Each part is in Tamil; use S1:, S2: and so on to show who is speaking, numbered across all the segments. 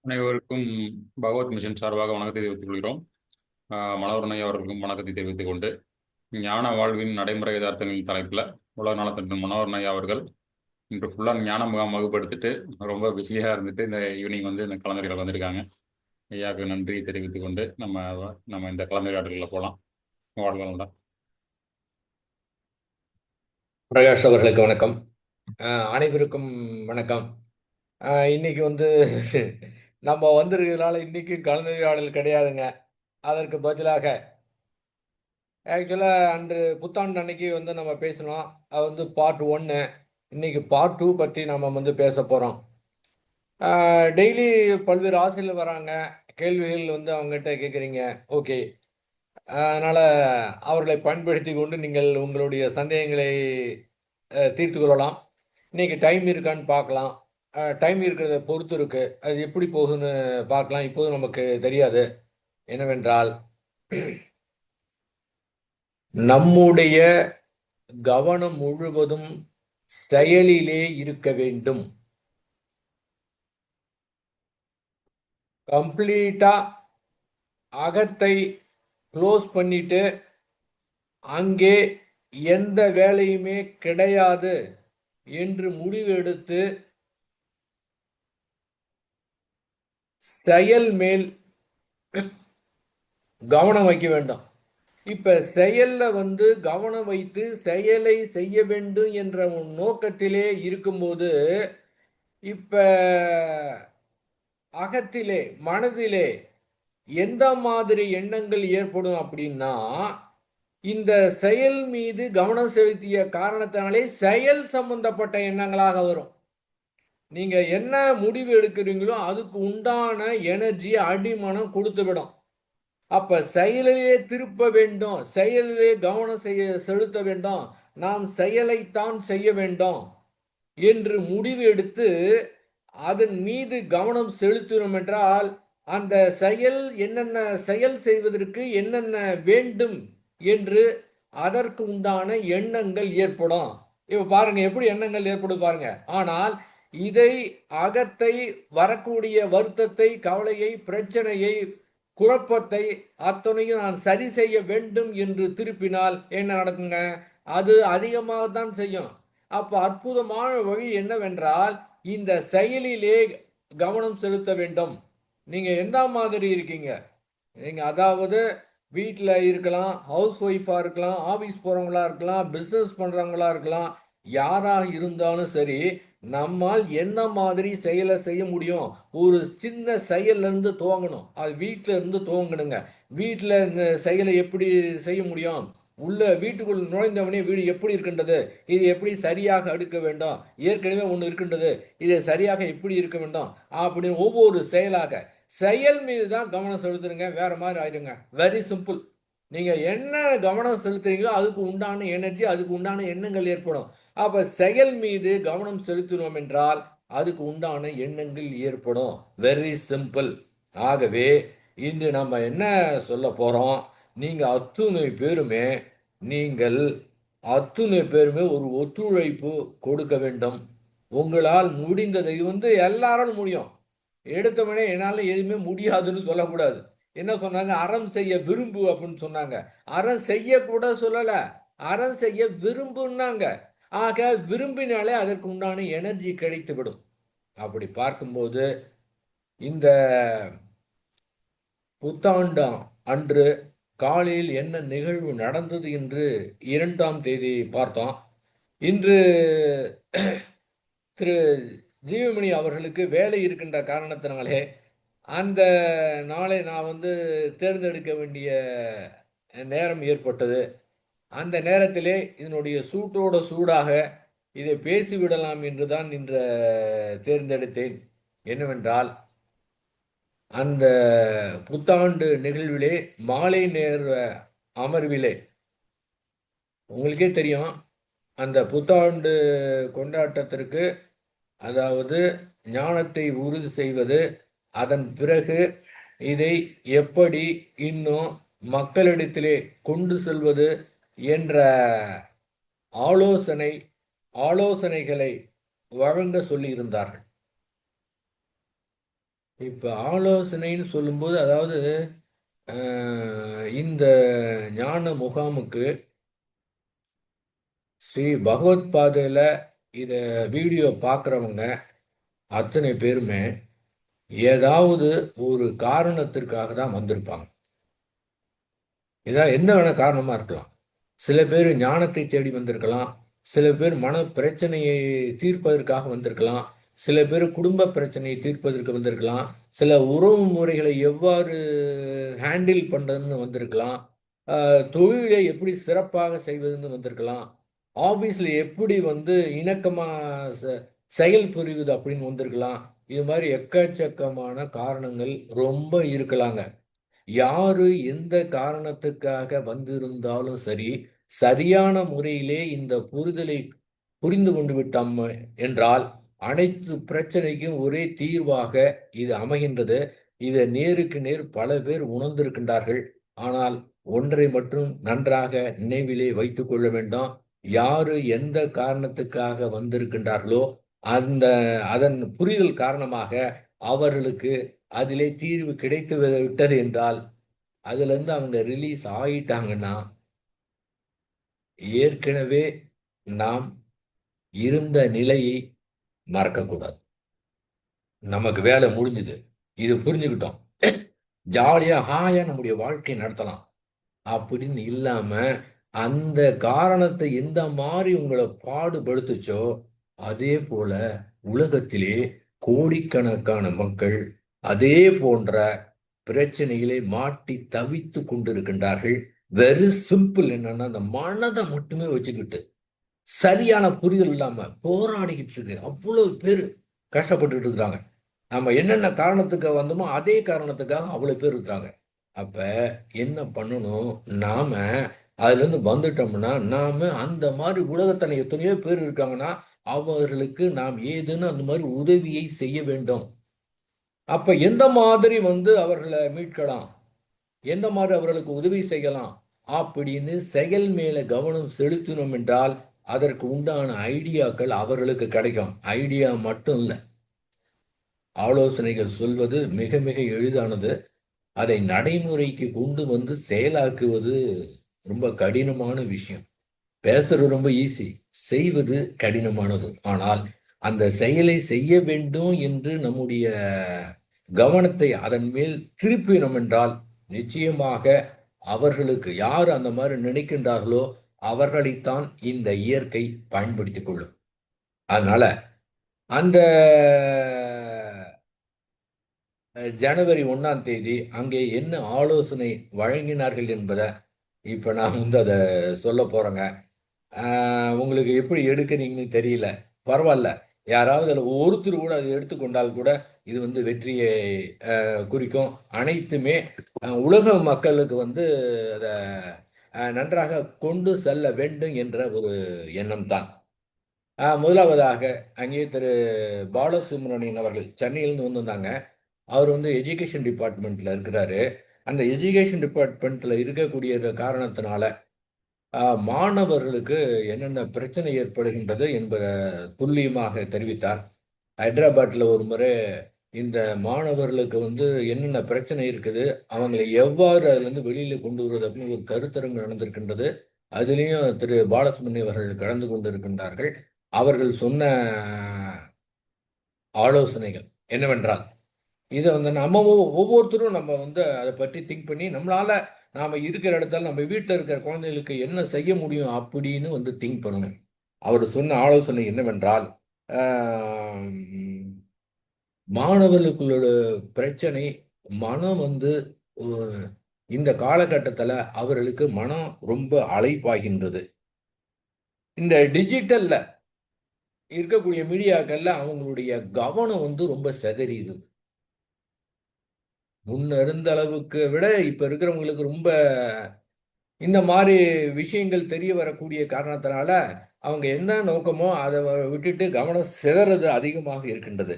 S1: அனைவருக்கும் பகவத் மிஷன் சார்பாக வணக்கத்தை தெரிவித்துக் கொள்கிறோம். மனோரமை அவர்களுக்கும் வணக்கத்தை தெரிவித்துக் கொண்டு ஞான வாழ்வின் நடைமுறை யதார்த்தங்களின் தலைப்பில் உலக நலத்தின் மனோரமை அவர்கள் இன்று ஃபுல்லாக ஞான முகாம் வகுப்படுத்திட்டு ரொம்ப பிஸியாக இருந்துட்டு இந்த ஈவினிங் வந்து இந்த கலந்துரையாடல் வந்திருக்காங்க. ஐயாவுக்கு நன்றி தெரிவித்துக் கொண்டு நம்ம இந்த கலந்துரையாடல்களில் போகலாம். வாழ்க.
S2: பிரகாஷ் அவர்களுக்கு வணக்கம். அனைவருக்கும் வணக்கம். இன்னைக்கு நம்ம வந்திருக்கிறதுனால இன்னைக்கு கலந்துரையாடல் கிடையாதுங்க. அதற்கு பதிலாக ஆக்சுவலாக அன்று புத்தாண்டு அன்னைக்கு நம்ம பேசணும். அது பார்ட் 1. இன்னைக்கு பார்ட் 2 பற்றி நம்ம பேச போகிறோம். டெய்லி பல்வேறு ஆசிரியர்கள் வராங்க, கேள்விகள் அவங்ககிட்ட கேட்குறீங்க. ஓகே, அதனால் அவர்களை பயன்படுத்தி கொண்டு நீங்கள் உங்களுடைய சந்தேகங்களை தீர்த்து கொள்ளலாம். இன்னைக்கு டைம் இருக்கான்னு பார்க்கலாம். டைம் இருக்கிறத பொறுத்து இருக்கு. அது எப்படி போகுதுன்னு பார்க்கலாம். இப்போது நமக்கு தெரியாது. என்னவென்றால், நம்முடைய கவனம் முழுவதும் செயலிலே இருக்க வேண்டும். கம்ப்ளீட்டா அகத்தை க்ளோஸ் பண்ணிட்டு அங்கே எந்த வேலையுமே கிடையாது என்று முடிவு எடுத்து செயல் மேல் கவனம் வைக்க வேண்டும். இப்ப செயல்ல கவனம் வைத்து செயலை செய்ய வேண்டும் என்ற நோக்கத்திலே இருக்கும்போது, இப்ப அகத்திலே மனதிலே எந்த மாதிரி எண்ணங்கள் ஏற்படும் அப்படின்னா, இந்த செயல் மீது கவனம் செலுத்திய காரணத்தினாலே செயல் சம்பந்தப்பட்ட எண்ணங்களாக வரும். நீங்க என்ன முடிவு எடுக்கிறீங்களோ அதுக்கு உண்டான எனர்ஜி அடிமனம் கொடுத்து விடும். அப்ப செயலிலே திருப்ப வேண்டும், செயலிலே கவனம் செலுத்த வேண்டும், நாம் செயலைத்தான் செய்ய வேண்டும் என்று முடிவு எடுத்து அதன் மீது கவனம் செலுத்தினோம் என்றால், அந்த செயல் என்னென்ன செயல் செய்வதற்கு என்னென்ன வேண்டும் என்று அதற்கு உண்டான எண்ணங்கள் ஏற்படும். இப்ப பாருங்க எப்படி எண்ணங்கள் ஏற்படும் பாருங்க. ஆனால் இதை அகத்தை வரக்கூடிய வருத்தத்தை, கவலையை, பிரச்சனையை, குழப்பத்தை அத்தனையும் நான் சரி செய்ய வேண்டும் என்று திருப்பினால் என்ன நடக்குங்க? அது அதிகமாக தான் செய்யும். அப்ப அற்புதமான வழி என்னவென்றால், இந்த செயலிலே கவனம் செலுத்த வேண்டும். நீங்க எந்த மாதிரி இருக்கீங்க? நீங்க அதாவது வீட்டில் இருக்கலாம், ஹவுஸ் ஒய்ஃபா இருக்கலாம், ஆபீஸ் போறவங்களா இருக்கலாம், பிசினஸ் பண்றவங்களா இருக்கலாம். யாராக இருந்தாலும் சரி, நம்மால் என்ன மாதிரி செயலை செய்ய முடியும்? ஒரு சின்ன செயல்ல இருந்து துவங்கணும். அது வீட்டில இருந்து துவங்கணுங்க. வீட்டில் இந்த செயலை எப்படி செய்ய முடியும்? உள்ள வீட்டுக்குள் நுழைந்தவனே வீடு எப்படி இருக்கின்றது, இது எப்படி சரியாக அடுக்க வேண்டும், ஏற்கனவே ஒன்று இருக்கின்றது, இதை சரியாக எப்படி இருக்க வேண்டும் அப்படின்னு ஒவ்வொரு செயலாக செயல் மீது தான் கவனம் செலுத்துறீங்க. வேற மாதிரி ஆயிடுங்க. Very simple. நீங்க என்ன கவனம் செலுத்துறீங்களோ அதுக்கு உண்டான எனர்ஜி, அதுக்கு உண்டான எண்ணங்கள் ஏற்படும். அப்ப செயல் மீது கவனம் செலுத்தினோம் என்றால் அதுக்கு உண்டான எண்ணங்கள் ஏற்படும். Very simple. ஆகவே இன்று நம்ம என்ன சொல்ல போறோம்? நீங்கள் அத்துணை பேருமே ஒரு ஒத்துழைப்பு கொடுக்க வேண்டும். உங்களால் முடிந்ததை எல்லாராலும் முடியும். எடுத்தவனே என்னால எதுவுமே முடியாதுன்னு சொல்லக்கூடாது. என்ன சொன்னாங்க? அறம் செய்ய விரும்பு அப்படின்னு சொன்னாங்க. அறம் செய்ய கூட சொல்லல, அறம் செய்ய விரும்புனாங்க. ஆக விரும்பினாலே அதற்கு உண்டான எனர்ஜி கிடைத்து விடும். அப்படி பார்க்கும்போது இந்த புத்தாண்டு அன்று காலையில் என்ன நிகழ்வு நடந்தது என்று 2ஆம் தேதி பார்த்தோம். இன்று திரு ஜீவமணி அவர்களுக்கு வேலை இருக்கின்ற காரணத்தினாலே அந்த நாளை நான் தேர்ந்தெடுக்க வேண்டிய நேரம் ஏற்பட்டது. அந்த நேரத்திலே இதனுடைய சூட்டோட சூடாக இதை பேசிவிடலாம் என்றுதான் இன்று தேர்ந்தெடுத்தேன். என்னவென்றால், அந்த புத்தாண்டு நிகழ்விலே மாலை நேர அமர்விலே உங்களுக்கே தெரியும், அந்த புத்தாண்டு கொண்டாட்டத்திற்கு, அதாவது ஞானத்தை உறுதி செய்வது, அதன் பிறகு இதை எப்படி இன்னும் மக்களிடத்திலே கொண்டு செல்வது என்ற ஆலோசனைகளை வழங்க சொல்லியிருந்தார்கள். இப்ப ஆலோசனைன்னு சொல்லும்போது, அதாவது இந்த ஞான முகாமுக்கு ஸ்ரீ பகவத் பாதையில இத வீடியோ பார்க்குறவங்க அத்தனை பேருமே ஏதாவது ஒரு காரணத்திற்காக தான் வந்திருப்பாங்க. இதான் எந்த வேணா காரணமா இருக்கலாம். சில பேர் ஞானத்தை தேடி வந்திருக்கலாம். சில பேர் மன பிரச்சனையை தீர்ப்பதற்காக வந்திருக்கலாம். சில பேர் குடும்ப பிரச்சனையை தீர்ப்பதற்கு வந்திருக்கலாம். சில உறவு முறைகளை எவ்வாறு ஹேண்டில் பண்றதுன்னு வந்திருக்கலாம். தொழிலை எப்படி சிறப்பாக செய்வதுன்னு வந்திருக்கலாம். ஆபீஸ்ல எப்படி வந்து இணக்கமா செயல் புரிவது அப்படின்னு வந்திருக்கலாம். இது மாதிரி எக்கச்சக்கமான காரணங்கள் ரொம்ப இருக்கலாங்க. யாரு எந்த காரணத்துக்காக வந்திருந்தாலும் சரி, சரியான முறையிலே இந்த புரிதலை புரிந்து கொண்டு விட்டோம் என்றால், அனைத்து பிரச்சனைக்கும் ஒரே தீர்வாக இது அமைகின்றது. இதை நேருக்கு நேர் பல பேர் உணர்ந்திருக்கின்றார்கள். ஆனால் ஒன்றை மட்டும் நன்றாக நினைவிலே வைத்துக் கொள்ள வேண்டும். யாரு எந்த காரணத்துக்காக வந்திருக்கின்றார்களோ, அந்த அதன் புரிதல் காரணமாக அவர்களுக்கு அதிலே தீர்வு கிடைத்து விட்டது என்றால், அதுலேருந்து அவங்க ரிலீஸ் ஆயிட்டாங்கன்னா, ஏற்கனவே நாம் இருந்த நிலையை மறக்கக்கூடாது. நமக்கு வேலை முடிஞ்சுது. இது புரிஞ்சுக்கிட்டோம். ஜாலியா, ஹாயா நம்முடைய வாழ்க்கையை நடத்தலாம். அப்படின்னு இல்லாம, அந்த காரணத்தை எந்த மாரி உங்கள பாடுபடுத்துச்சோ, அதே போல உலகத்திலே கோடிக்கணக்கான மக்கள் அதே போன்ற பிரச்சனையிலே மாட்டி தவித்துக் கொண்டிருக்கின்றார்கள். வெரி சிம்பிள் என்னன்னா, அந்த மனதை மட்டுமே வச்சுக்கிட்டு, சரியான புரிதல் இல்லாம போராடிக்கிட்டு இருக்கு. அவ்வளவு பேர் கஷ்டப்பட்டுட்டு இருக்கிறாங்க. நம்ம என்னென்ன காரணத்துக்கு வந்தோமோ, அதே காரணத்துக்காக அவ்வளவு பேர் இருக்கிறாங்க. அப்ப என்ன பண்ணணும்? நாம அதுலேருந்து வந்துட்டோம்னா, நாம அந்த மாதிரி உலகத்துல எத்தனையோ பேர் இருக்காங்கன்னா, அவர்களுக்கு நாம் ஏதேனும் அந்த மாதிரி உதவியை செய்ய வேண்டும். அப்ப எந்த மாதிரி வந்து அவர்களை மீட்கலாம்? எந்த மாதிரி அவர்களுக்கு உதவி செய்யலாம்? அப்படின்னு செயல் மேல கவனம் செலுத்தினோம் என்றால், அதற்கு உண்டான ஐடியாக்கள் அவர்களுக்கு கிடைக்கும். ஐடியா மட்டும் இல்ல. ஆலோசனைகள் சொல்வது மிக மிக எளிதானது. அதை நடைமுறைக்கு கொண்டு வந்து செயலாக்குவது ரொம்ப கடினமான விஷயம். பேசுறது ரொம்ப ஈஸி, செய்வது கடினமானது. ஆனால் அந்த செயலை செய்ய வேண்டும் என்று நம்முடைய கவனத்தை அதன் மேல் திருப்பினோம் என்றால், நிச்சயமாக அவர்களுக்கு யார் அந்த மாதிரி நினைக்கின்றார்களோ அவர்களைத்தான் இந்த இயற்கை பயன்படுத்திக் கொள்ளும். அதனால அந்த ஜனவரி 1ஆம் தேதி அங்கே என்ன ஆலோசனை வழங்கினார்கள் என்பதை இப்ப நான் வந்து அதை சொல்ல போறேங்க. உங்களுக்கு எப்படி எடுக்கிறீங்கன்னு தெரியல. பரவாயில்ல. யாராவது அதில் ஒருத்தர் கூட அதை எடுத்துக்கொண்டால் கூட இது வந்து வெற்றியை குறிக்கும். அனைத்துமே உலக மக்களுக்கு வந்து அதை நன்றாக கொண்டு செல்ல வேண்டும் என்ற ஒரு எண்ணம் தான். முதலாவதாக அங்கே திரு பாலசுப்ரமணியன் அவர்கள் சென்னையிலிருந்து வந்திருந்தாங்க. அவர் வந்து எஜுகேஷன் டிபார்ட்மெண்ட்ல இருக்கிறாரு. அந்த எஜுகேஷன் டிபார்ட்மெண்ட்ல இருக்கக்கூடிய காரணத்தினால மாணவர்களுக்கு என்னென்ன பிரச்சனை ஏற்படுகின்றது என்பதை துல்லியமாக தெரிவித்தார். ஹைதராபாத்தில் ஒரு முறை இந்த மாணவர்களுக்கு வந்து என்னென்ன பிரச்சனை இருக்குது, அவங்களை எவ்வாறு அதுலேருந்து வெளியில் கொண்டு வருவது அப்படின்னு ஒரு கருத்தரங்கு நடந்திருக்கின்றது. அதுலேயும் திரு பாலசுப்ரமணியம் அவர்கள் கலந்து கொண்டிருக்கின்றார்கள். அவர்கள் சொன்ன ஆலோசனைகள் என்னவென்றால், இதை வந்து நம்ம ஒவ்வொருத்தரும் நம்ம வந்து அதை பற்றி திங்க் பண்ணி நம்மளால நாம இருக்கிற இடத்துல நம்ம வீட்டில் இருக்கிற குழந்தைகளுக்கு என்ன செய்ய முடியும் அப்படின்னு வந்து திங்க் பண்ணணும். அவர் சொன்ன ஆலோசனை என்னவென்றால், மாணவர்களுக்குள்ள பிரச்சனை மனம் வந்து இந்த காலகட்டத்தில் அவர்களுக்கு மனம் ரொம்ப அலைப்பாகின்றது. இந்த டிஜிட்டல்ல இருக்கக்கூடிய மீடியாக்கள்ல அவங்களுடைய கவனம் வந்து ரொம்ப சிதறிடுது. முன்ன இருந்த அளவுக்கு விட இப்ப இருக்கிறவங்களுக்கு ரொம்ப இந்த மாதிரி விஷயங்கள் தெரிய வரக்கூடிய காரணத்தினால அவங்க என்ன நோக்கமோ அதை விட்டுட்டு கவனம் சிதறது அதிகமாக இருக்கின்றது.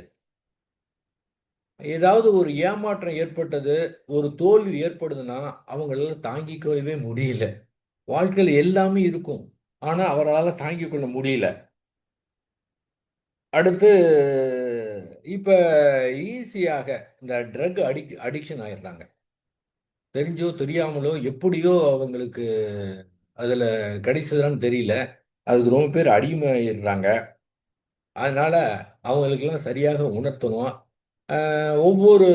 S2: ஏதாவது ஒரு ஏமாற்றம் ஏற்பட்டது, ஒரு தோல்வி ஏற்படுதுன்னா அவங்களால தாங்கிக்கொள்ளவே முடியல. வாழ்க்கையில் எல்லாமே இருக்கும், ஆனா அவரால் தாங்கிக் கொள்ள முடியல. அடுத்து இப்போ ஈஸியாக இந்த ட்ரக் அடிக்ஷன் ஆயிடுறாங்க. தெரிஞ்சோ தெரியாமலோ எப்படியோ அவங்களுக்கு அதில் கிடைச்சதுன்னு தெரியல. அதுக்கு ரொம்ப பேர் அடிமையாயிடுறாங்க. அதனால அவங்களுக்கெல்லாம் சரியாக உணர்த்தணும். ஒவ்வொரு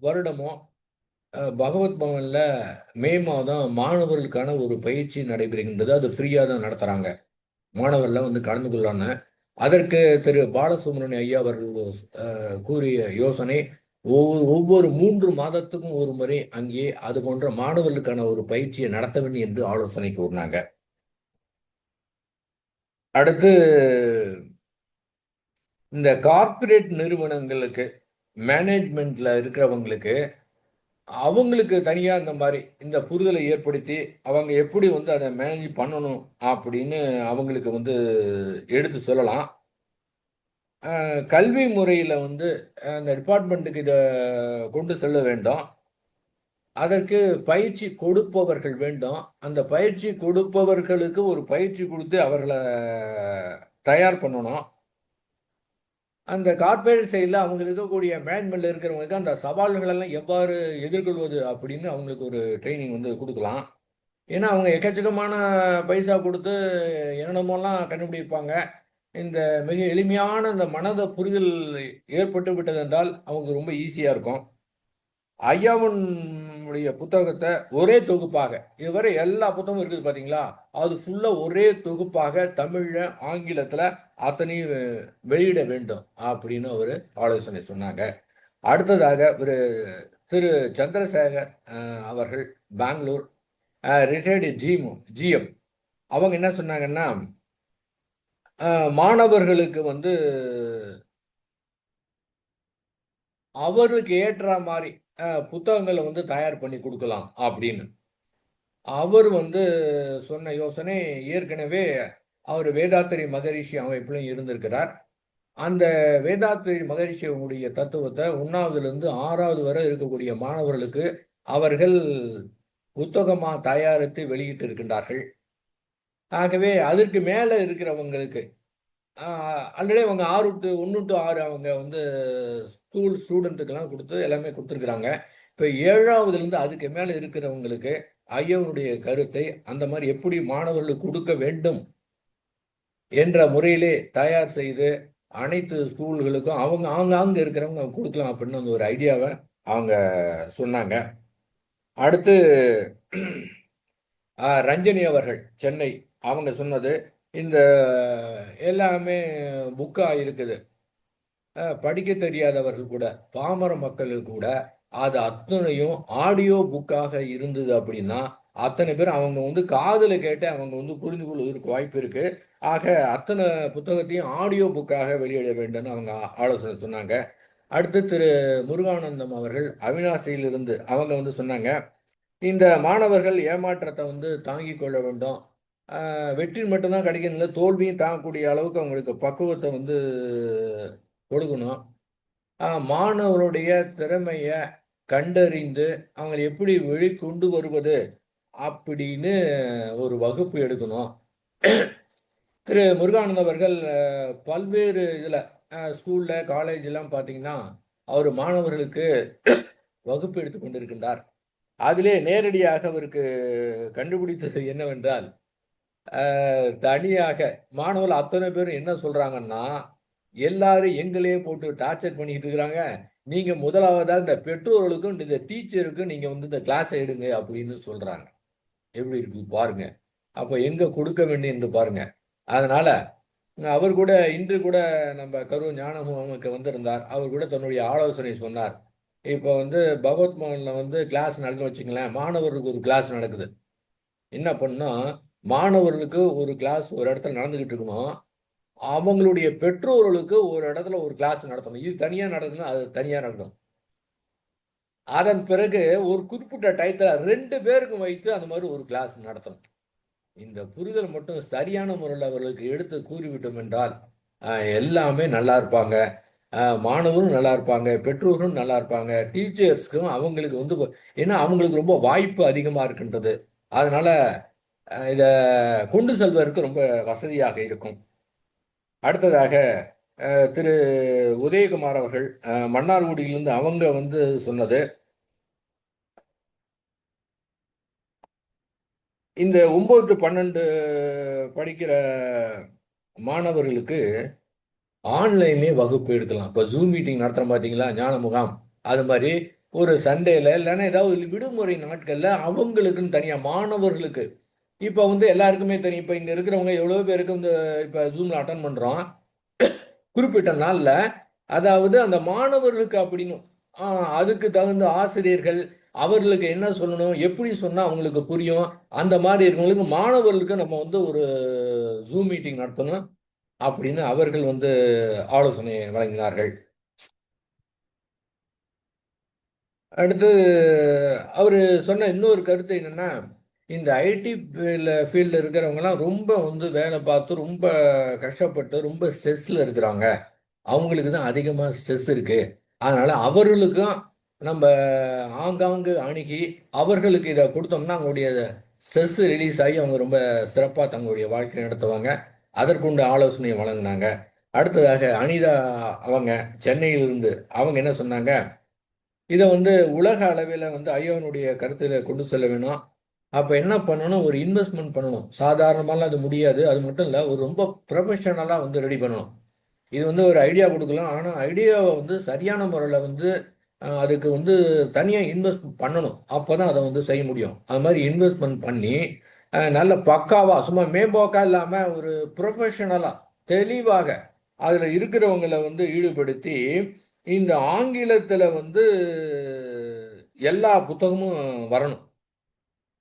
S2: வருடமும் பகவத் பவன்ல மே மாதம் மாணவர்களுக்கான ஒரு பயிற்சி நடைபெறுகின்றது. அது ஃப்ரீயாக தான் நடத்துகிறாங்க. மாணவர்லாம் வந்து கலந்து கொள்ளலான்னு. அதற்கு திரு பாலசுப்ரமணிய ஐயா அவர்கள் கூறிய யோசனை, ஒவ்வொரு 3 மாதத்துக்கும் ஒரு முறை அங்கே அது போன்ற மாணவர்களுக்கான ஒரு பயிற்சியை நடத்த வேண்டும் என்று ஆலோசனை கூறினாங்க. அடுத்து இந்த கார்ப்பரேட் நிறுவனங்களுக்கு மேனேஜ்மெண்ட்ல இருக்கிறவங்களுக்கு அவங்களுக்கு தனியா இந்த மாதிரி இந்த புரிதலை ஏற்படுத்தி அவங்க எப்படி வந்து அதை மேனேஜ் பண்ணணும் அப்படின்னு அவங்களுக்கு வந்து எடுத்து சொல்லலாம். கல்வி முறையில் வந்து அந்த டிபார்ட்மெண்ட்டுக்கு இதை கொண்டு செல்ல வேண்டும். அதற்கு பயிற்சி கொடுப்பவர்கள் வேண்டும். அந்த பயிற்சி கொடுப்பவர்களுக்கு ஒரு பயிற்சி கொடுத்து அவர்களை தயார் பண்ணணும். அந்த கார்ப்பரேட் சைடில் அவங்களுக்கு இருக்கக்கூடிய மேனேஜ்மெண்ட்ல இருக்கிறவங்களுக்கு அந்த சவால்கள் எல்லாம் எவ்வாறு எதிர்கொள்வது அப்படின்னு அவங்களுக்கு ஒரு ட்ரைனிங் வந்து கொடுக்கலாம். ஏன்னா அவங்க எக்கச்சக்கமான பைசா கொடுத்து என்னென்னமோலாம் கண்டுபிடிப்பாங்க. இந்த மிக எளிமையான இந்த மனத புரிதல் ஏற்பட்டு விட்டது என்றால் அவங்களுக்கு ரொம்ப ஈஸியாக இருக்கும். ஐயாவுடைய புத்தகத்தை ஒரே தொகுப்பாக, இதுவரை எல்லா புத்தகமும் இருக்குது பார்த்தீங்களா, அது ஃபுல்லாக ஒரே தொகுப்பாக தமிழில் ஆங்கிலத்தில் அத்தனையும் வெளியிட வேண்டும் அப்படின்னு ஒரு ஆலோசனை சொன்னாங்க. அடுத்ததாக ஒரு திரு சந்திரசேகர் அவர்கள் பெங்களூர் ரிட்டையர்டு ஜிஎம் அவங்க என்ன சொன்னாங்கன்னா, மாணவர்களுக்கு வந்து அவருக்கு ஏற்ற மாதிரி புத்தகங்களை வந்து தயார் பண்ணி கொடுக்கலாம் அப்படின்னு அவர் வந்து சொன்ன யோசனை. ஏற்கனவே அவர் வேதாத்திரி மகரிஷி அமைப்பிலும் இருந்திருக்கிறார். அந்த வேதாத்திரி மகரிஷியுடைய தத்துவத்தை 1வதுலேருந்து 6வது வரை இருக்கக்கூடிய மாணவர்களுக்கு அவர்கள் புத்தகமாக தயாரித்து வெளியிட்டு இருக்கின்றார்கள். ஆகவே அதற்கு மேலே இருக்கிறவங்களுக்கு ஆல்ரெடி அவங்க 1 to 6 அவங்க வந்து ஸ்டூடெண்ட்டுக்கெல்லாம் கொடுத்து எல்லாமே கொடுத்துருக்குறாங்க. இப்போ 7வதுலேருந்து அதுக்கு மேலே இருக்கிறவங்களுக்கு ஐயாவுடைய கருத்தை அந்த மாதிரி எப்படி மாணவர்களுக்கு கொடுக்க வேண்டும் என்ற முறையிலே தயார் செய்து அனைத்து ஸ்கூல்களுக்கும் அவங்க ஆங்காங்க இருக்கிறவங்க கொடுக்கலாம் அப்படின்னு அந்த ஒரு ஐடியாவை அவங்க சொன்னாங்க. அடுத்து ரஞ்சனி அவர்கள் சென்னை அவங்க சொன்னது, இந்த எல்லாமே புக்காக இருக்குது. படிக்க தெரியாதவர்கள் கூட பாமர மக்களுக்கு கூட அது அத்தனையும் ஆடியோ புக்காக இருந்தது அப்படின்னா அத்தனை பேர் அவங்க வந்து காதில் கேட்டு அவங்க வந்து புரிந்து கொள்வதற்கு வாய்ப்பு இருக்கு. ஆக அத்தனை புத்தகத்தையும் ஆடியோ புக்காக வெளியிட வேண்டும் அவங்க ஆலோசனை சொன்னாங்க. அடுத்து திரு முருகானந்தம் அவர்கள் அவினாசியிலிருந்து அவங்க வந்து சொன்னாங்க, இந்த மாணவர்கள் ஏமாற்றத்தை வந்து தாங்கி கொள்ள வேண்டும். வெற்றி மட்டும்தான் கிடைக்கணும், தோல்வியும் தாங்கக்கூடிய அளவுக்கு அவங்களுக்கு பக்குவத்தை வந்து கொடுக்கணும். மாணவருடைய திறமையை கண்டறிந்து அவங்க எப்படி வெளிக்கொண்டு வருவது அப்படின்னு ஒரு வகுப்பு எடுக்கணும். திரு முருகானந்த் அவர்கள் பல்வேறு இதில் ஸ்கூலில் காலேஜெலாம் பார்த்தீங்கன்னா அவர் மாணவர்களுக்கு வகுப்பு எடுத்து கொண்டிருக்கின்றார். அதிலே நேரடியாக அவருக்கு கண்டுபிடித்தது என்னவென்றால், தனியாக மாணவர்கள் அத்தனை பேரும் என்ன சொல்கிறாங்கன்னா, எல்லாரும் எங்களையே போட்டு டார்ச்சர் பண்ணிக்கிட்டு இருக்கிறாங்க. நீங்கள் முதலாவதாக இந்த பெற்றோர்களுக்கும் இந்த டீச்சருக்கும் நீங்கள் வந்து இந்த கிளாஸை எடுங்க அப்படின்னு சொல்கிறாங்க. எப்படி இருக்கு பாருங்க. அப்போ எங்கே கொடுக்க வேண்டும் என்று பாருங்க. அதனால் அவர் கூட இன்று கூட நம்ம கரூர் ஞானமுகமுக்கு வந்திருந்தார். அவர் கூட தன்னுடைய ஆலோசனை சொன்னார். இப்போ வந்து பகவத் பவனில் வந்து கிளாஸ் நடக்குன்னு வச்சுங்களேன், மாணவர்களுக்கு ஒரு கிளாஸ் நடக்குது. என்ன பண்ணால் மாணவர்களுக்கு ஒரு கிளாஸ் ஒரு இடத்துல நடந்துக்கிட்டு இருக்கணும், அவங்களுடைய பெற்றோர்களுக்கு ஒரு இடத்துல ஒரு கிளாஸ் நடத்தணும். இது தனியாக நடக்கணும், அது தனியாக நடக்கணும். அதன் பிறகு ஒரு குறிப்பிட்ட டயத்தில் 2 பேருக்கும் வைத்து அந்த மாதிரி ஒரு கிளாஸ் நடத்தணும். இந்த புரிதல் மட்டும் சரியான முறையில் அவர்களுக்கு எடுத்து கூறிவிட்டோம் என்றால் எல்லாமே நல்லா இருப்பாங்க. மாணவரும் நல்லா இருப்பாங்க, பெற்றோர்களும் நல்லா இருப்பாங்க, டீச்சர்ஸ்க்கும் அவங்களுக்கு வந்து ஏன்னா அவங்களுக்கு ரொம்ப வாய்ப்பு அதிகமாக இருக்கின்றது. அதனால இதை கொண்டு செல்வதற்கு ரொம்ப வசதியாக இருக்கும். அடுத்ததாக திரு உதயகுமார் அவர்கள் மன்னார்குடியிலிருந்து அவங்க வந்து சொன்னது, இந்த 9 to 12 படிக்கிற மாணவர்களுக்கு ஆன்லைன்லேயே வகுப்பு எடுக்கலாம். இப்போ ஜூம் மீட்டிங் நடத்துகிறோம் பார்த்தீங்களா, ஞான முகாம். அது மாதிரி ஒரு சண்டேல இல்லைன்னா ஏதாவது விடுமுறை நாட்களில் அவங்களுக்குன்னு தனியாக மாணவர்களுக்கு இப்போ வந்து எல்லாருக்குமே தெரியும். இப்போ இங்கே இருக்கிறவங்க எவ்வளோ பேருக்கு வந்து இப்போ ஜூமில் அட்டன் பண்ணுறோம். குறிப்பிட்ட நாளில் அதாவது அந்த மாணவர்களுக்கு அப்படின்னு அதுக்கு தகுந்த ஆசிரியர்கள் அவர்களுக்கு என்ன சொல்லணும், எப்படி சொன்னால் அவங்களுக்கு புரியும், அந்த மாதிரி இருக்கவங்களுக்கு மாணவர்களுக்கு நம்ம வந்து ஒரு ஜூம் மீட்டிங் நடத்தணும் அப்படின்னு அவர்கள் வந்து ஆலோசனை வழங்கினார்கள். அடுத்து அவர் சொன்ன இன்னொரு கருத்து என்னன்னா, இந்த ஐடி ஃபீல்டில் இருக்கிறவங்கலாம் ரொம்ப வந்து வேலை பார்த்து ரொம்ப கஷ்டப்பட்டு ரொம்ப ஸ்ட்ரெஸ்ல இருக்கிறாங்க. அவங்களுக்கு தான் அதிகமாக ஸ்ட்ரெஸ் இருக்கு. அதனால அவர்களுக்கும் நம்ம ஆங்காங்கு அணுகி அவர்களுக்கு இதை கொடுத்தோம்னா அவங்களுடைய ஸ்ட்ரெஸ் ரிலீஸ் ஆகி அவங்க ரொம்ப சிறப்பாக தங்களுடைய வாழ்க்கை நடத்துவாங்க. அதற்குண்டு ஆலோசனை வழங்கினாங்க. அடுத்ததாக அனிதா அவங்க சென்னையிலிருந்து அவங்க என்ன சொன்னாங்க, இதை வந்து உலக அளவில் வந்து ஐயாவுடைய கருத்தில் கொண்டு செல்ல வேணும். அப்போ என்ன பண்ணணும், ஒரு இன்வெஸ்ட்மெண்ட் பண்ணணும். சாதாரணமாலாம் அது முடியாது. அது மட்டும் இல்லை, ஒரு ரொம்ப ப்ரொஃபஷனலாக வந்து ரெடி பண்ணணும். இது வந்து ஒரு ஐடியா கொடுக்கலாம். ஆனால் ஐடியாவை வந்து சரியான முறையில் வந்து அதுக்கு வந்து தனியாக இன்வெஸ்ட் பண்ணணும். அப்போ தான் அதை வந்து செய்ய முடியும். அது மாதிரி இன்வெஸ்ட்மெண்ட் பண்ணி நல்ல பக்காவாக சும்மா மேம்போக்கா இல்லாமல் ஒரு ப்ரொஃபஷனலாக தெளிவாக அதில் இருக்கிறவங்களை வந்து ஈடுபடுத்தி இந்த ஆங்கிலத்தில் வந்து எல்லா புத்தகமும் வரணும்.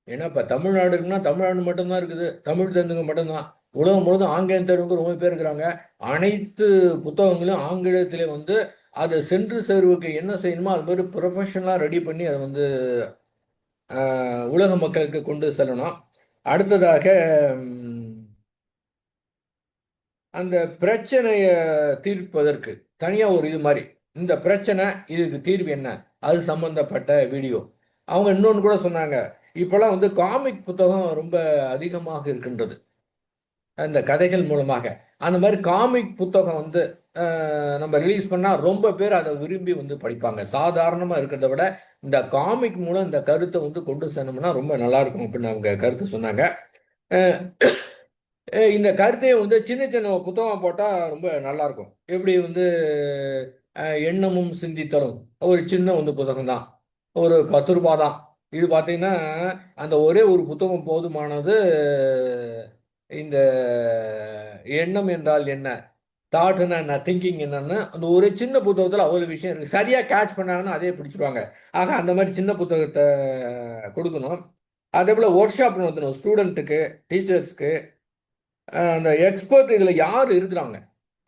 S2: ஏன்னா இப்போ தமிழ்நாடு இருக்குன்னா தமிழ்நாடு மட்டும்தான் இருக்குது, தமிழ் தெரிஞ்சவங்க மட்டும்தான். உலகம் முழுவதும் ஆங்கிலம் தெரிஞ்சவங்க ரொம்ப பேர் இருக்கிறாங்க. அனைத்து புத்தகங்களும் ஆங்கிலத்திலே வந்து அதை சென்று சேர்வுக்கு என்ன செய்யணுமோ அது மாதிரி ப்ரொஃபஷனலாக ரெடி பண்ணி அதை வந்து உலக மக்களுக்கு கொண்டு செல்லணும். அடுத்ததாக அந்த பிரச்சனையை தீர்ப்பதற்கு தனியாக ஒரு இது மாதிரி இந்த பிரச்சனை இதுக்கு தீர்வு என்ன அது சம்பந்தப்பட்ட வீடியோ. அவங்க இன்னொன்று கூட சொன்னாங்க, இப்போல்லாம் வந்து காமிக் புத்தகம் ரொம்ப அதிகமாக இருக்கின்றது அந்த கதைகள் மூலமாக. அந்த மாதிரி காமிக் புத்தகம் வந்து நம்ம ரிலீஸ் பண்ணால் ரொம்ப பேர் அதை விரும்பி வந்து படிப்பாங்க. சாதாரணமாக இருக்கிறத விட இந்த காமிக் மூலம் இந்த கருத்தை வந்து கொண்டு சென்னோம்னா ரொம்ப நல்லாயிருக்கும் அப்படின்னு அவங்க கருத்து சொன்னாங்க. இந்த கருத்தையும் வந்து சின்ன சின்ன புத்தகம் போட்டால் ரொம்ப நல்லாயிருக்கும். எப்படி வந்து எண்ணமும் சிந்தித்தலும் ஒரு சின்ன வந்து புத்தகம் தான், ஒரு 10 ரூபா தான். இது பார்த்தீங்கன்னா அந்த ஒரே ஒரு புத்தகம் போதுமானது. இந்த எண்ணம் என்றால் என்ன, தாட்னா என்ன, திங்கிங் என்னன்னு அந்த ஒரு சின்ன புத்தகத்தில் அவ்வளோ விஷயம் இருக்குது. சரியாக கேட்ச் பண்ணாங்கன்னா அதே பிடிச்சிருவாங்க. ஆக அந்த மாதிரி சின்ன புத்தகத்தை கொடுக்கணும். அதே போல் ஒர்க் ஷாப் நடத்தணும் ஸ்டூடெண்ட்டுக்கு, டீச்சர்ஸ்க்கு. அந்த எக்ஸ்பர்ட் இதில் யார் இருக்கிறாங்க,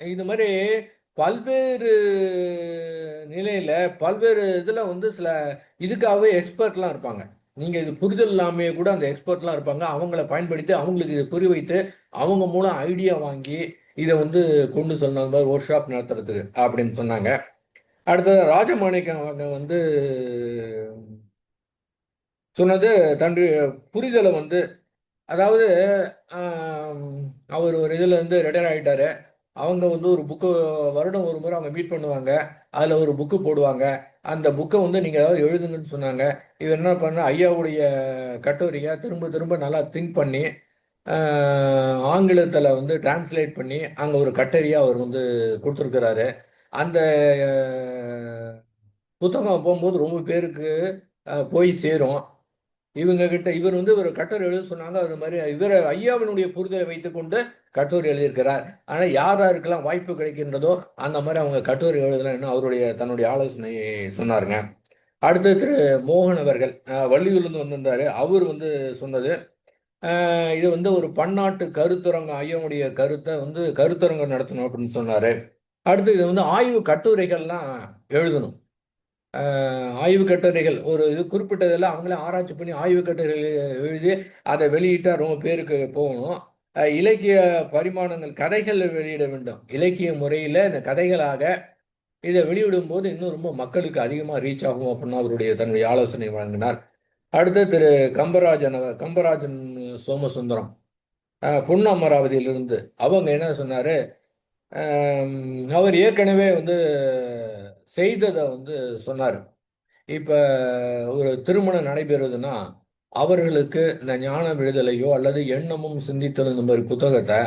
S2: இது மாதிரி பல்வேறு நிலையில் பல்வேறு இதில் வந்து சில இதுக்காகவே எக்ஸ்பர்ட்லாம் இருப்பாங்க. நீங்கள் இது புரிதல் இல்லாமே கூட அந்த எக்ஸ்பர்ட்லாம் இருப்பாங்க. அவங்கள பயன்படுத்தி அவங்களுக்கு இதை புரிய வைத்து அவங்க மூலம் ஐடியா வாங்கி இதை வந்து கொண்டு சொல்லணும். அந்த மாதிரி ஒர்க் ஷாப் நடத்துறதுக்கு அப்படின்னு சொன்னாங்க. அடுத்தது ராஜமாணிக்கம் அவங்க வந்து சொன்னது தன்னுடைய புரிதலை வந்து, அதாவது அவர் ஒரு இதில் வந்து ரிட்டையர் ஆகிட்டாரு. அவங்க வந்து ஒரு புக்கு வருடம் ஒரு முறை அவங்க மீட் பண்ணுவாங்க. அதில் ஒரு புக்கு போடுவாங்க. அந்த புக்கை வந்து நீங்கள் ஏதாவது எழுதுங்கன்னு சொன்னாங்க. இது என்ன பண்ண ஐயாவுடைய கட்டுரையை திரும்ப திரும்ப நல்லா திங்க் பண்ணி ஆங்கிலத்தில் வந்து டிரான்ஸ்லேட் பண்ணி அங்கே ஒரு கட்டுரையாக அவர் வந்து கொடுத்துருக்கிறாரு. அந்த புத்தகம் போகும்போது ரொம்ப பேருக்கு போய் சேரும். இவங்க கிட்ட இவர் வந்து ஒரு கட்டுரை எழுத சொன்னாங்க. அது மாதிரி இவர் ஐயாவினுடைய புரிதலை வைத்துக்கொண்டு கட்டுரை எழுதியிருக்கிறார். ஆனால் யார் யாருக்கெல்லாம் வாய்ப்பு கிடைக்கின்றதோ அந்த மாதிரி அவங்க கட்டுரை எழுதலாம்னு அவருடைய தன்னுடைய ஆலோசனை சொன்னாருங்க. அடுத்து திரு மோகன் அவர்கள் வள்ளியூர்லேருந்து வந்திருந்தார். அவர் வந்து சொன்னது, இது வந்து ஒரு பன்னாட்டு கருத்தரங்கம், ஐயாவுடைய கருத்தை வந்து கருத்தரங்கம் நடத்தணும் அப்படின்னு சொன்னார். அடுத்து இது வந்து ஆய்வு கட்டுரைகள்லாம் எழுதணும். ஆய்வு கட்டுரைகள் ஒரு இது குறிப்பிட்டதெல்லாம் அவங்களே ஆராய்ச்சி பண்ணி ஆய்வு கட்டுரைகள் எழுதி அதை வெளியிட்டால் ரொம்ப பேருக்கு போகணும். இலக்கிய பரிமாணங்கள் கதைகள் வெளியிட வேண்டும். இலக்கிய முறையில் இந்த கதைகளாக இதை வெளியிடும் போது இன்னும் ரொம்ப மக்களுக்கு அதிகமாக ரீச் ஆகும் அப்படின்னு அவருடைய தன்னுடைய ஆலோசனை வழங்கினார். அடுத்து திரு கம்பராஜன் சோமசுந்தரம் பொன்னமராவதியிலிருந்து அவங்க என்ன சொன்னார், அவர் ஏற்கனவே வந்து செய்ததை வந்து சொன்னார். இப்ப ஒரு திருமணம் நடைபெறுதுன்னா அவர்களுக்கு இந்த ஞான விடுதலையோ அல்லது எண்ணமும் சிந்தித்தலும் இந்த மாதிரி புத்தகத்தை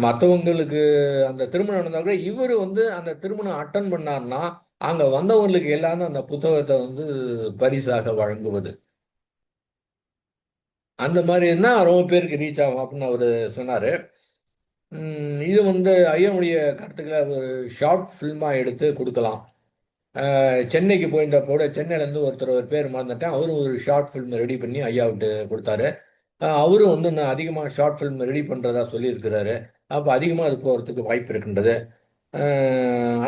S2: மற்றவங்களுக்கு அந்த திருமணம் நடந்தா கூட இவர் வந்து அந்த திருமணம் அட்டன் பண்ணார்னா அங்க வந்தவங்களுக்கு எல்லாரும் அந்த புத்தகத்தை வந்து பரிசாக வழங்குவது. அந்த மாதிரி இருந்தா ரொம்ப பேருக்கு ரீச் ஆகும் அப்படின்னு அவரு சொன்னாரு. இது வந்து ஐயாவுடைய கருத்துக்களை ஒரு ஷார்ட் ஃபில்மா எடுத்து கொடுக்கலாம். சென்னைக்கு போயிருந்தப்போ கூட சென்னையிலேருந்து ஒருத்தர் ஒரு பேர் மறந்துட்டேன். அவரும் ஒரு ஷார்ட் ஃபிலிம் ரெடி பண்ணி ஐயாவிட்டு கொடுத்தாரு. அவரும் வந்து நான் அதிகமாக ஷார்ட் ஃபிலிம் ரெடி பண்ணுறதா சொல்லியிருக்கிறாரு. அப்போ அதிகமாக அது போகிறதுக்கு வாய்ப்பு இருக்கின்றது.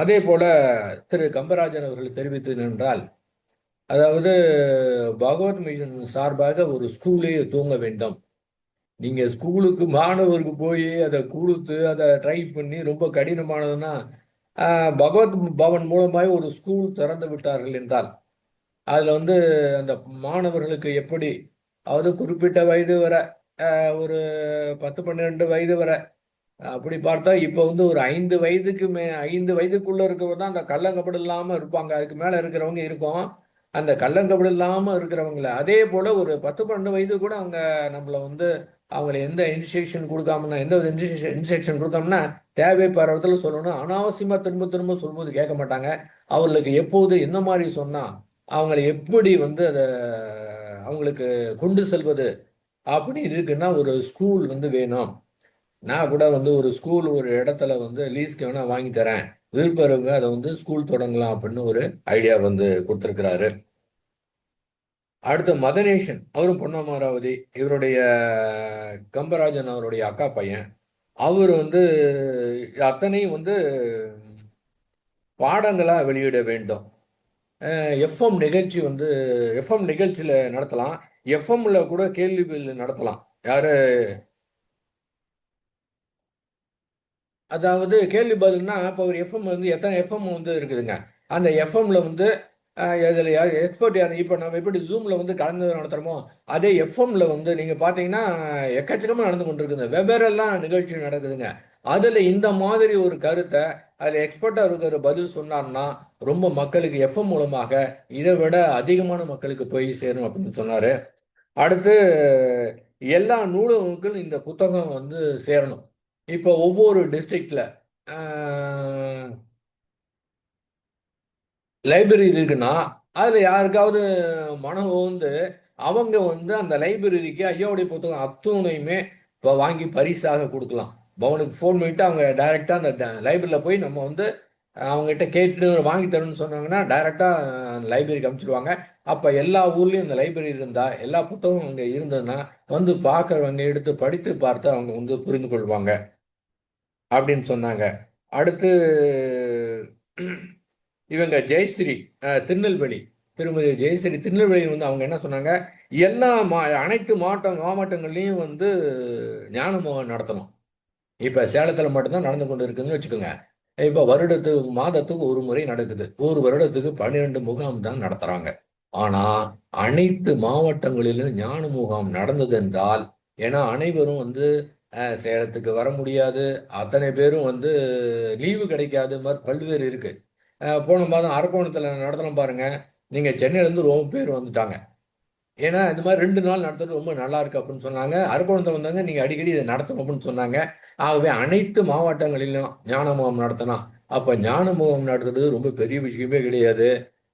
S2: அதே போல திரு கம்பராஜன் அவர்கள் தெரிவித்தது என்றால், அதாவது பகவத் மிஷன் சார்பாக ஒரு ஸ்கூலே தூங்க வேண்டும். நீங்க ஸ்கூலுக்கு மாணவருக்கு போய் அதை கொடுத்து அதை ட்ரை பண்ணி ரொம்ப கடினமானதுன்னா பகவத் பவன் மூலமாக ஒரு ஸ்கூல் திறந்து விட்டார்கள் என்றால் அதில் வந்து அந்த மாணவர்களுக்கு எப்படி, அதாவது குறிப்பிட்ட வயது வரை ஒரு 10-12 வயது வரை அப்படி பார்த்தா இப்போ வந்து ஒரு 5 வயதுக்குள்ள இருக்கிறவங்க தான் அந்த கள்ளங்கபடு இல்லாமல் இருப்பாங்க. அதுக்கு மேலே இருக்கிறவங்க இருக்கும். அந்த கள்ளங்கபடு இல்லாமல் இருக்கிறவங்கள அதே போல் ஒரு 10-12 வயது கூட அவங்க நம்மளை வந்து அவங்களை எந்த இன்ஸ்ட்ரக்ஷன் கொடுக்காமனா எந்த ஒரு இன்ஸ்ட்ரக்ஷன் கொடுக்காமனா தேவைப்படுற இடத்துல சொல்லணும். அனாவசியமாக திரும்ப திரும்ப சொல்லும்போது கேட்க மாட்டாங்க. அவர்களுக்கு எப்போது என்ன மாதிரி சொன்னால் அவங்களை எப்படி வந்து அதை அவங்களுக்கு கொண்டு செல்வது அப்படி இருக்குன்னா ஒரு ஸ்கூல் வந்து வேணும். நான் கூட வந்து ஒரு ஸ்கூல் ஒரு இடத்துல வந்து லீஸ்க்கு வேணா வாங்கி தரேன், விருப்பம் இருக்க அதை வந்து ஸ்கூல் தொடங்கலாம் அப்படின்னு ஒரு ஐடியா வந்து கொடுத்துருக்கிறாரு. அடுத்து மதனேஷன், அவரும் பொன்னமராவதி, இவருடைய கம்பராஜன் அவருடைய அக்கா பையன். அவர் வந்து அத்தனையும் வந்து பாடங்களா வெளியிட வேண்டும். எஃப்எம் நிகழ்ச்சி வந்து எஃப்எம் நிகழ்ச்சியில் நடத்தலாம். எஃப்எம்ல கூட கேள்வி பதில் நடத்தலாம். யாரு, அதாவது கேள்வி பதில்னா இப்போ ஒரு எஃப்எம் வந்து எத்தனை எஃப்எம் வந்து இருக்குதுங்க. அந்த எஃப்எம்ல வந்து இதில் யார் எக்ஸ்பர்ட் யார், இப்போ நம்ம எப்படி ஜூமில் வந்து கலந்து நடத்துகிறோமோ அதே எஃப்எம்ல வந்து நீங்கள் பார்த்தீங்கன்னா எக்கச்சக்கமாக நடந்து கொண்டிருக்குது. வெவ்வேறெல்லாம் நிகழ்ச்சி நடக்குதுங்க. அதில் இந்த மாதிரி ஒரு கருத்தை அதில் எக்ஸ்பர்ட்டாக இருக்கிற பதில் சொன்னார்னா ரொம்ப மக்களுக்கு எஃப்எம் மூலமாக இதை விட அதிகமான மக்களுக்கு போய் சேரும் அப்படின்னு சொன்னார். அடுத்து எல்லா நூலகங்களுக்கும் இந்த புத்தகம் வந்து சேரணும். இப்போ ஒவ்வொரு டிஸ்ட்ரிக்ட்ல லைப்ரரி இருக்குன்னா அதில் யாருக்காவது மனம் வந்து அவங்க வந்து அந்த லைப்ரரிக்கு ஐயாவுடைய புத்தகம் அத்துணையுமே இப்போ வாங்கி பரிசாக கொடுக்கலாம். பவனுக்கு ஃபோன் பண்ணிட்டு அவங்க டைரெக்டாக அந்த லைப்ரரியில் போய் நம்ம வந்து அவங்ககிட்ட கேட்டுட்டு வாங்கி தரணும்னு சொன்னாங்கன்னா டைரெக்டாக லைப்ரரிக்கு அனுப்பிச்சிடுவாங்க. அப்போ எல்லா ஊர்லேயும் இந்த லைப்ரரி இருந்தால் எல்லா புத்தகமும் அங்கே இருந்ததுன்னா வந்து பார்க்குறவங்க எடுத்து படித்து பார்த்து அவங்க வந்து புரிந்து கொள்வாங்க அப்படின்னு சொன்னாங்க. அடுத்து இவங்க ஜெயஸ்ரீ திருநெல்வேலி, திருமதி ஜெயஸ்ரீ திருநெல்வேலி வந்து அவங்க என்ன சொன்னாங்க, எல்லா அனைத்து மாவட்டங்கள்லையும் வந்து ஞானமோகன் நடத்தணும். இப்போ சேலத்தில் மட்டும்தான் நடந்து கொண்டு இருக்குதுன்னு வச்சுக்கோங்க. இப்போ மாதத்துக்கு ஒரு முறை நடக்குது. ஒரு வருடத்துக்கு 12 முகாம் தான் நடத்துகிறாங்க. ஆனால் அனைத்து மாவட்டங்களிலும் ஞான முகாம் நடந்தது என்றால், ஏன்னா அனைவரும் வந்து சேலத்துக்கு வர முடியாது, அத்தனை பேரும் வந்து லீவு கிடைக்காது, மாதிரி பல்வேறு இருக்கு. போன மாதம் அரக்கோணத்தில் நடத்தலாம் பாருங்க, நீங்கள் சென்னையிலேருந்து ரொம்ப பேர் வந்துட்டாங்க. ஏன்னா இந்த மாதிரி 2 நாள் நடத்துறது ரொம்ப நல்லா இருக்கு அப்படின்னு சொன்னாங்க. அரக்கோணத்தில் வந்தாங்க, நீங்கள் அடிக்கடி இதை நடத்தணும் அப்படின்னு சொன்னாங்க. ஆகவே அனைத்து மாவட்டங்களிலும் ஞான முகாம் நடத்தலாம். அப்போ ஞான முகாம் நடத்துறது ரொம்ப பெரிய விஷயமே கிடையாது.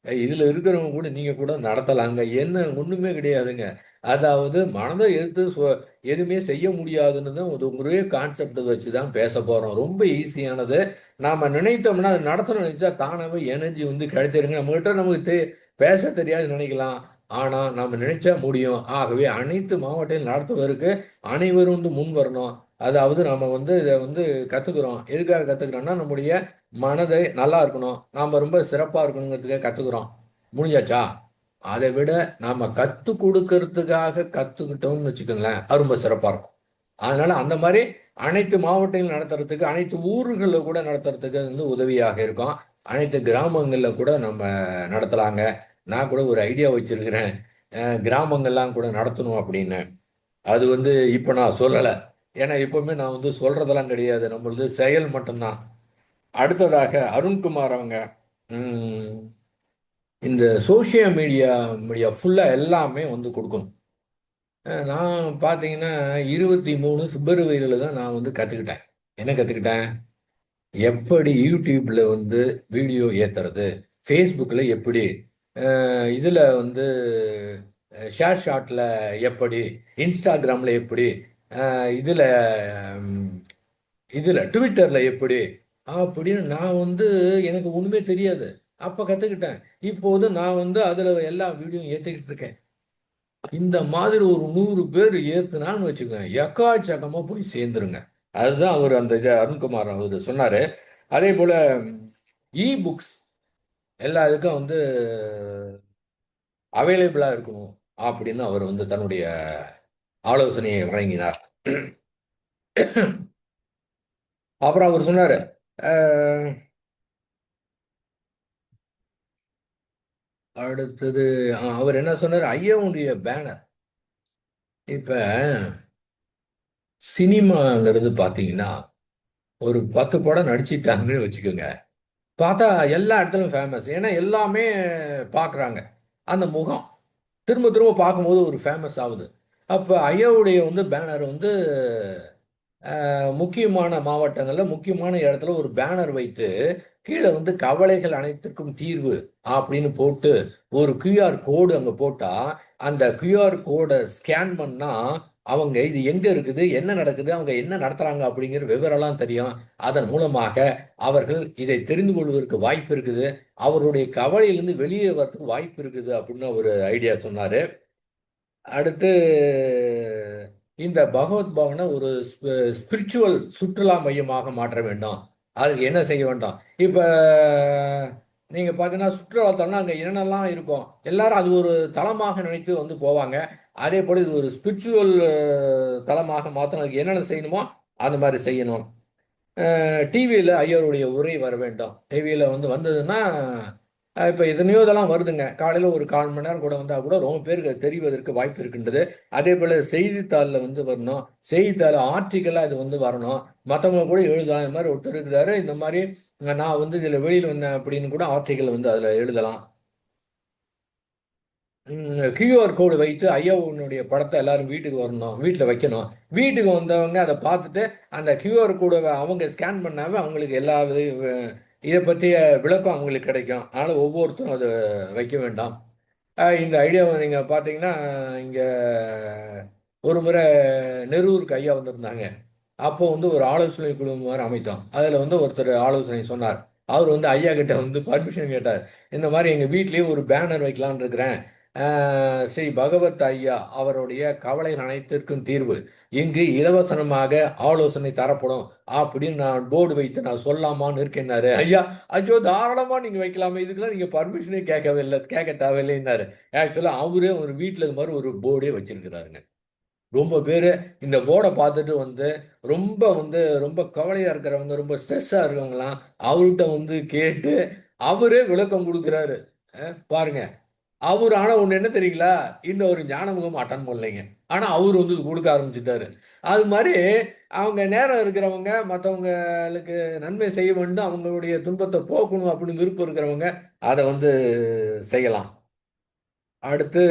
S2: இதில் இருக்கிறவங்க கூட நீங்கள் கூட நடத்தலாங்க. என்ன ஒன்றுமே கிடையாதுங்க. அதாவது மனதை எதிர்த்து எதுவுமே செய்ய முடியாதுன்னு தான் ஒரே கான்செப்ட் வச்சு தான் பேச போகிறோம். ரொம்ப ஈஸியானது. நாம் நினைத்தோம்னா அதை நடத்தணும்னு நினச்சா தானாகவே எனர்ஜி வந்து கிடைச்சிருங்க. நம்மகிட்ட நமக்கு பேச தெரியாது நினைக்கலாம். ஆனால் நம்ம நினைச்சா முடியும். ஆகவே அனைத்து மாவட்டத்தில் நடத்துவதற்கு அனைவரும் வந்து முன் வரணும். அதாவது நம்ம வந்து இதை வந்து கற்றுக்குறோம். எதுக்காக கற்றுக்குறோம்னா நம்முடைய மனதை நல்லா இருக்கணும், நாம் ரொம்ப சிறப்பாக இருக்கணுங்கிறதுக்காக கற்றுக்குறோம். முடிஞ்சாச்சா? அதை விட நாம் கற்றுக் கொடுக்கறதுக்காக கற்றுக்கிட்டோம்னு வச்சுக்கோங்களேன், அது ரொம்ப சிறப்பாக இருக்கும். அதனால அந்த மாதிரி அனைத்து மாவட்டங்கள் நடத்துறதுக்கு, அனைத்து ஊர்களில் கூட நடத்துறதுக்கு வந்து உதவியாக இருக்கும். அனைத்து கிராமங்களில் கூட நம்ம நடத்தலாங்க. நான் கூட ஒரு ஐடியா வச்சிருக்கிறேன், கிராமங்கள்லாம் கூட நடத்தணும் அப்படின்னு. அது வந்து இப்போ நான் சொல்லலை, ஏன்னா எப்பவுமே நான் வந்து சொல்றதெல்லாம் கிடையாது, நம்மளது செயல் மட்டும்தான். அடுத்ததாக அருண்குமார் அவங்க ம், இந்த சோஷியல் மீடியா மீடியா ஃபுல்லா எல்லாமே வந்து கொடுக்கணும். நான் பார்த்தீங்கன்னா 23 பிப்ரவரியில தான் நான் வந்து கற்றுக்கிட்டேன். என்ன கற்றுக்கிட்டேன்? எப்படி யூடியூப்ல வந்து வீடியோ ஏத்துறது, ஃபேஸ்புக்கில் எப்படி, இதில் வந்து ஷேர் ஷாட்டில் எப்படி, இன்ஸ்டாகிராமில் எப்படி, இதில் இதில் ட்விட்டரில் எப்படி அப்படின்னு நான் வந்து எனக்கு ஒன்றுமே தெரியாது. அப்போ கற்றுக்கிட்டேன். இப்போது நான் வந்து அதில் எல்லா வீடியோ ஏற்றிக்கிட்டு இருக்கேன். இந்த மாதிரி ஒரு 100 பேர் ஏத்துனான்னு வச்சுக்கோங்க, எக்காச்சக்கமா போய் சேர்ந்துருங்க. அதுதான் அவர் அந்த இதை அருண்குமார் அவர் சொன்னாரு. அதே போல இ புக்ஸ் எல்லா இதுக்கும் வந்து அவைலபிளா இருக்கணும் அப்படின்னு அவர் வந்து தன்னுடைய ஆலோசனையை வழங்கினார். அப்புறம் அவர் சொன்னாரு, அஹ், அடுத்தது அவர் என்ன சொன்னார், ஐயாவுடைய பேனர். இப்ப சினிமாங்கிறது பாத்தீங்கன்னா ஒரு 10 படம் நடிச்சிட்டாங்கன்னு வச்சுக்கோங்க, பார்த்தா எல்லா இடத்துலயும் ஃபேமஸ். ஏன்னா எல்லாமே பார்க்குறாங்க. அந்த முகம் திரும்ப திரும்ப பார்க்கும்போது ஒரு ஃபேமஸ் ஆகுது. அப்போ ஐயாவுடைய வந்து பேனர் வந்து முக்கியமான மாவட்டங்களில் முக்கியமான இடத்துல ஒரு பேனர் வைத்து கீழே வந்து கவலைகள் அனைத்திற்கும் தீர்வு அப்படின்னு போட்டு ஒரு கியூஆர் கோடு அங்கே போட்டால் அந்த கியூஆர் கோடை ஸ்கேன் பண்ணால் அவங்க இது எங்கே இருக்குது, என்ன நடக்குது, அவங்க என்ன நடத்துகிறாங்க அப்படிங்கிற விவரம்லாம் தெரியும். அதன் மூலமாக அவர்கள் இதை தெரிந்து கொள்வதற்கு வாய்ப்பு இருக்குது, அவருடைய கவலையிலிருந்து வெளியே வரதுக்கு வாய்ப்பு இருக்குது அப்படின்னு ஒரு ஐடியா சொன்னார். அடுத்து இந்த பகவத் பவனை ஒரு ஸ்பிரிச்சுவல் சுற்றுலா மையமாக மாற்ற வேண்டும். அதுக்கு என்ன செய்ய வேண்டும்? இப்போ நீங்கள் பார்த்தீங்கன்னா சுற்றுலாத்தலம்னா அங்கே என்னென்னலாம் இருக்கும், எல்லாரும் அது ஒரு தலமாக நினைத்து வந்து போவாங்க. அதே போல் இது ஒரு ஸ்பிரிச்சுவல் தலமாக மாற்றணும். அதுக்கு என்னென்ன செய்யணுமோ அந்த மாதிரி செய்யணும். டிவியில் ஐயருடைய உரை வர வேண்டும். டிவியில் வந்து வந்ததுன்னா இப்போ எத்தனையோ இதெல்லாம் வருதுங்க. காலையில் ஒரு 1/4 மணி நேரம் கூட வந்தால் கூட ரொம்ப பேருக்கு அது தெரிவதற்கு வாய்ப்பு இருக்கின்றது. அதே போல் செய்தித்தாளில் வந்து வரணும். செய்தித்தாள் ஆர்டிக்கலாக இது வந்து வரணும். மற்றவங்க கூட எழுதலாம். இந்த மாதிரி ஒருத்தர் இருக்கிறாரு, இந்த மாதிரி நான் வந்து இதில் வெளியில் வந்தேன் அப்படின்னு கூட ஆர்டிக்கல் வந்து அதில் எழுதலாம். கியூஆர் கோடு வைத்து ஐயாவுடைய படத்தை எல்லாரும் வீட்டுக்கு வரணும், வீட்டில் வைக்கணும். வீட்டுக்கு வந்தவங்க அதை பார்த்துட்டு அந்த கியூஆர் கோடை அவங்க ஸ்கேன் பண்ணாமல் அவங்களுக்கு எல்லா இதை பற்றிய விளக்கம் அவங்களுக்கு கிடைக்கும். அதனால் ஒவ்வொருத்தரும் அதை வைக்க வேண்டாம். இந்த ஐடியாவை நீங்கள் பார்த்தீங்கன்னா, இங்கே ஒரு முறை நெரூருக்கு ஐயா வந்திருந்தாங்க. அப்போ வந்து ஒரு ஆலோசனை குழு மாதிரி அமைத்தோம். அதில் வந்து ஒருத்தர் ஆலோசனை சொன்னார். அவர் வந்து ஐயா கிட்ட வந்து பர்மிஷன் கேட்டார். இந்த மாதிரி எங்கள் வீட்லேயே ஒரு பேனர் வைக்கலான்னு இருக்கிறேன். ஸ்ரீ பகவத் ஐயா அவருடைய கவலைகள் அனைத்திற்கும் தீர்வு இங்கு இலவசமாக ஆலோசனை தரப்படும் அப்படின்னு நான் போர்டு வைத்து நான் சொல்லாமான்னு இருக்கேன்னாரு. ஐயா, ஐயோ தாராளமாக நீங்கள் வைக்கலாமே, இதுக்கெல்லாம் நீங்கள் பர்மிஷனே கேட்க தேவையில்லைன்னாரு. ஆக்சுவலாக அவரே ஒரு வீட்டில் இது மாதிரி ஒரு போர்டே வச்சிருக்கிறாருங்க. ரொம்ப பேர் இந்த போர்டை பார்த்துட்டு வந்து ரொம்ப கவலையாக இருக்கிறவங்க, ரொம்ப ஸ்ட்ரெஸ்ஸாக இருக்கவங்களாம் அவர்கிட்ட வந்து கேட்டு அவரே விளக்கம் கொடுக்குறாரு. பாருங்க, அவர் ஆனால் ஒன்று என்ன தெரியுங்களா, இன்னும் ஒரு ஞானமுகம் அட்டன் பண்ணலைங்க. ஆனால் அவர் வந்து இது கொடுக்க ஆரம்பிச்சிட்டாரு. அது மாதிரி அவங்க நேரம் இருக்கிறவங்க மற்றவங்களுக்கு நன்மை செய்ய வேண்டும், அவங்களுடைய துன்பத்தை போக்கணும் அப்படின்னு விருப்பம் இருக்கிறவங்க அதை வந்து செய்யலாம். அடுத்து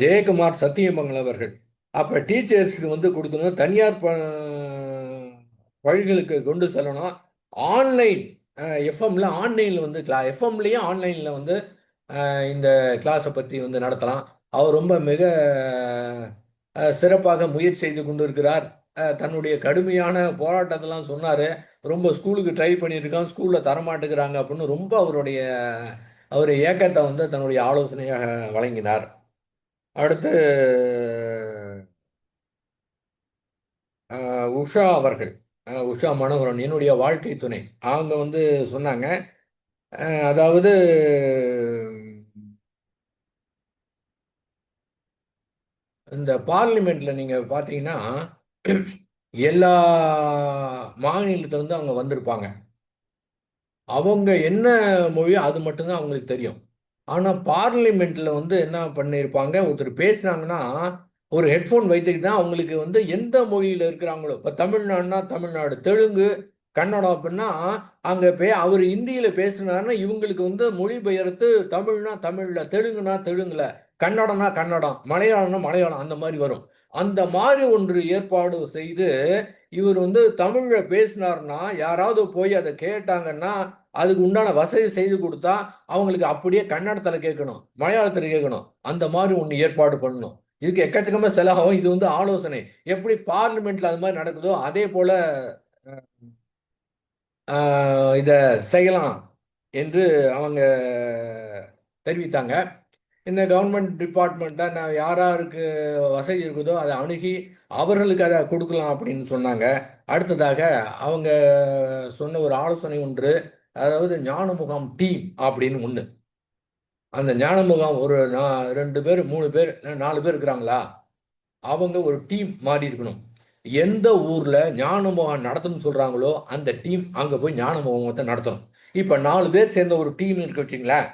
S2: ஜெயக்குமார் சத்தியமங்கலம் அவர்கள், அப்போ டீச்சர்ஸ்க்கு வந்து கொடுக்கணும், தனியார் பள்ளிகளுக்கு கொண்டு செல்லணும். ஆன்லைன் எஃப்எம்ல ஆன்லைனில் வந்து எஃப்எம்லேயும் ஆன்லைனில் வந்து இந்த கிளாஸை பற்றி வந்து நடத்தலாம். அவர் ரொம்ப மிக சிறப்பாக முயற்சி செய்து கொண்டு இருக்கிறார். தன்னுடைய கடுமையான போராட்டத்தெல்லாம் சொன்னார். ரொம்ப ஸ்கூலுக்கு ட்ரை பண்ணியிருக்கான், ஸ்கூலில் தரமாட்டுக்கிறாங்க அப்படின்னு ரொம்ப அவர் ஏக்கத்தை வந்து தன்னுடைய ஆலோசனையாக வழங்கினார். அடுத்து உஷா அவர்கள், உஷா மனோகரன் என்னுடைய வாழ்க்கை துணை, அவங்க வந்து சொன்னாங்க. அதாவது இந்த பார்லிமெண்ட்ல நீங்க பார்த்தீங்கன்னா எல்லா மாநிலத்திலிருந்து அவங்க வந்திருப்பாங்க. அவங்க என்ன மொழியோ அது மட்டும்தான் அவங்களுக்கு தெரியும். ஆனா பார்லிமெண்ட்ல வந்து என்ன பண்ணியிருப்பாங்க, ஒருத்தர் பேசுனாங்கன்னா ஒரு ஹெட்ஃபோன் வைத்துக்கிட்டு தான் அவங்களுக்கு வந்து எந்த மொழியில இருக்கிறாங்களோ, இப்போ தமிழ்நாடுனா தமிழ்நாடு, தெலுங்கு, கன்னடம் அப்படின்னா அங்க அவர் இந்தியில பேசுனாருன்னா இவங்களுக்கு வந்து மொழிபெயர்த்து தமிழ்னா தமிழ்ல, தெலுங்குனா தெலுங்குல, கன்னடம்னா கன்னடம், மலையாளம்னா மலையாளம் அந்த மாதிரி வரும். அந்த மாதிரி ஒன்று ஏற்பாடு செய்து இவர் வந்து தமிழ்ல பேசினார்னா யாராவது போய் அதை கேட்டாங்கன்னா அதுக்கு உண்டான வசதி செய்து கொடுத்தா அவங்களுக்கு அப்படியே கன்னடத்தில் கேட்கணும், மலையாளத்தில் கேட்கணும், அந்த மாதிரி ஒன்று ஏற்பாடு பண்ணணும். இதுக்கு எக்கச்சக்கமாக செலவாகும். இது வந்து ஆலோசனை. எப்படி பார்லிமெண்ட்ல அது மாதிரி நடக்குதோ அதே போல இதை செய்யலாம் என்று அவங்க தெரிவித்தாங்க. இந்த கவர்மெண்ட் டிபார்ட்மெண்ட் தான் நான் யாராருக்கு வசதி இருக்குதோ அதை அணுகி அவர்களுக்கு அதை கொடுக்கலாம் அப்படின்னு சொன்னாங்க. அடுத்ததாக அவங்க சொன்ன ஒரு ஆலோசனை ஒன்று, அதாவது ஞான முகாம் டீம் அப்படின்னு ஒன்று. அந்த ஞான முகாம் ஒரு 2 பேர் 3 பேர் 4 பேர் இருக்கிறாங்களா, அவங்க ஒரு டீம் மாறி இருக்கணும். எந்த ஊர்ல ஞான முகாம் நடத்தணும்னு சொல்றாங்களோ அந்த டீம் அங்க போய் ஞான முகாமத்தை நடத்தணும். இப்ப 4 பேர் சேர்ந்த ஒரு டீம் இருக்கு வச்சுங்களேன்.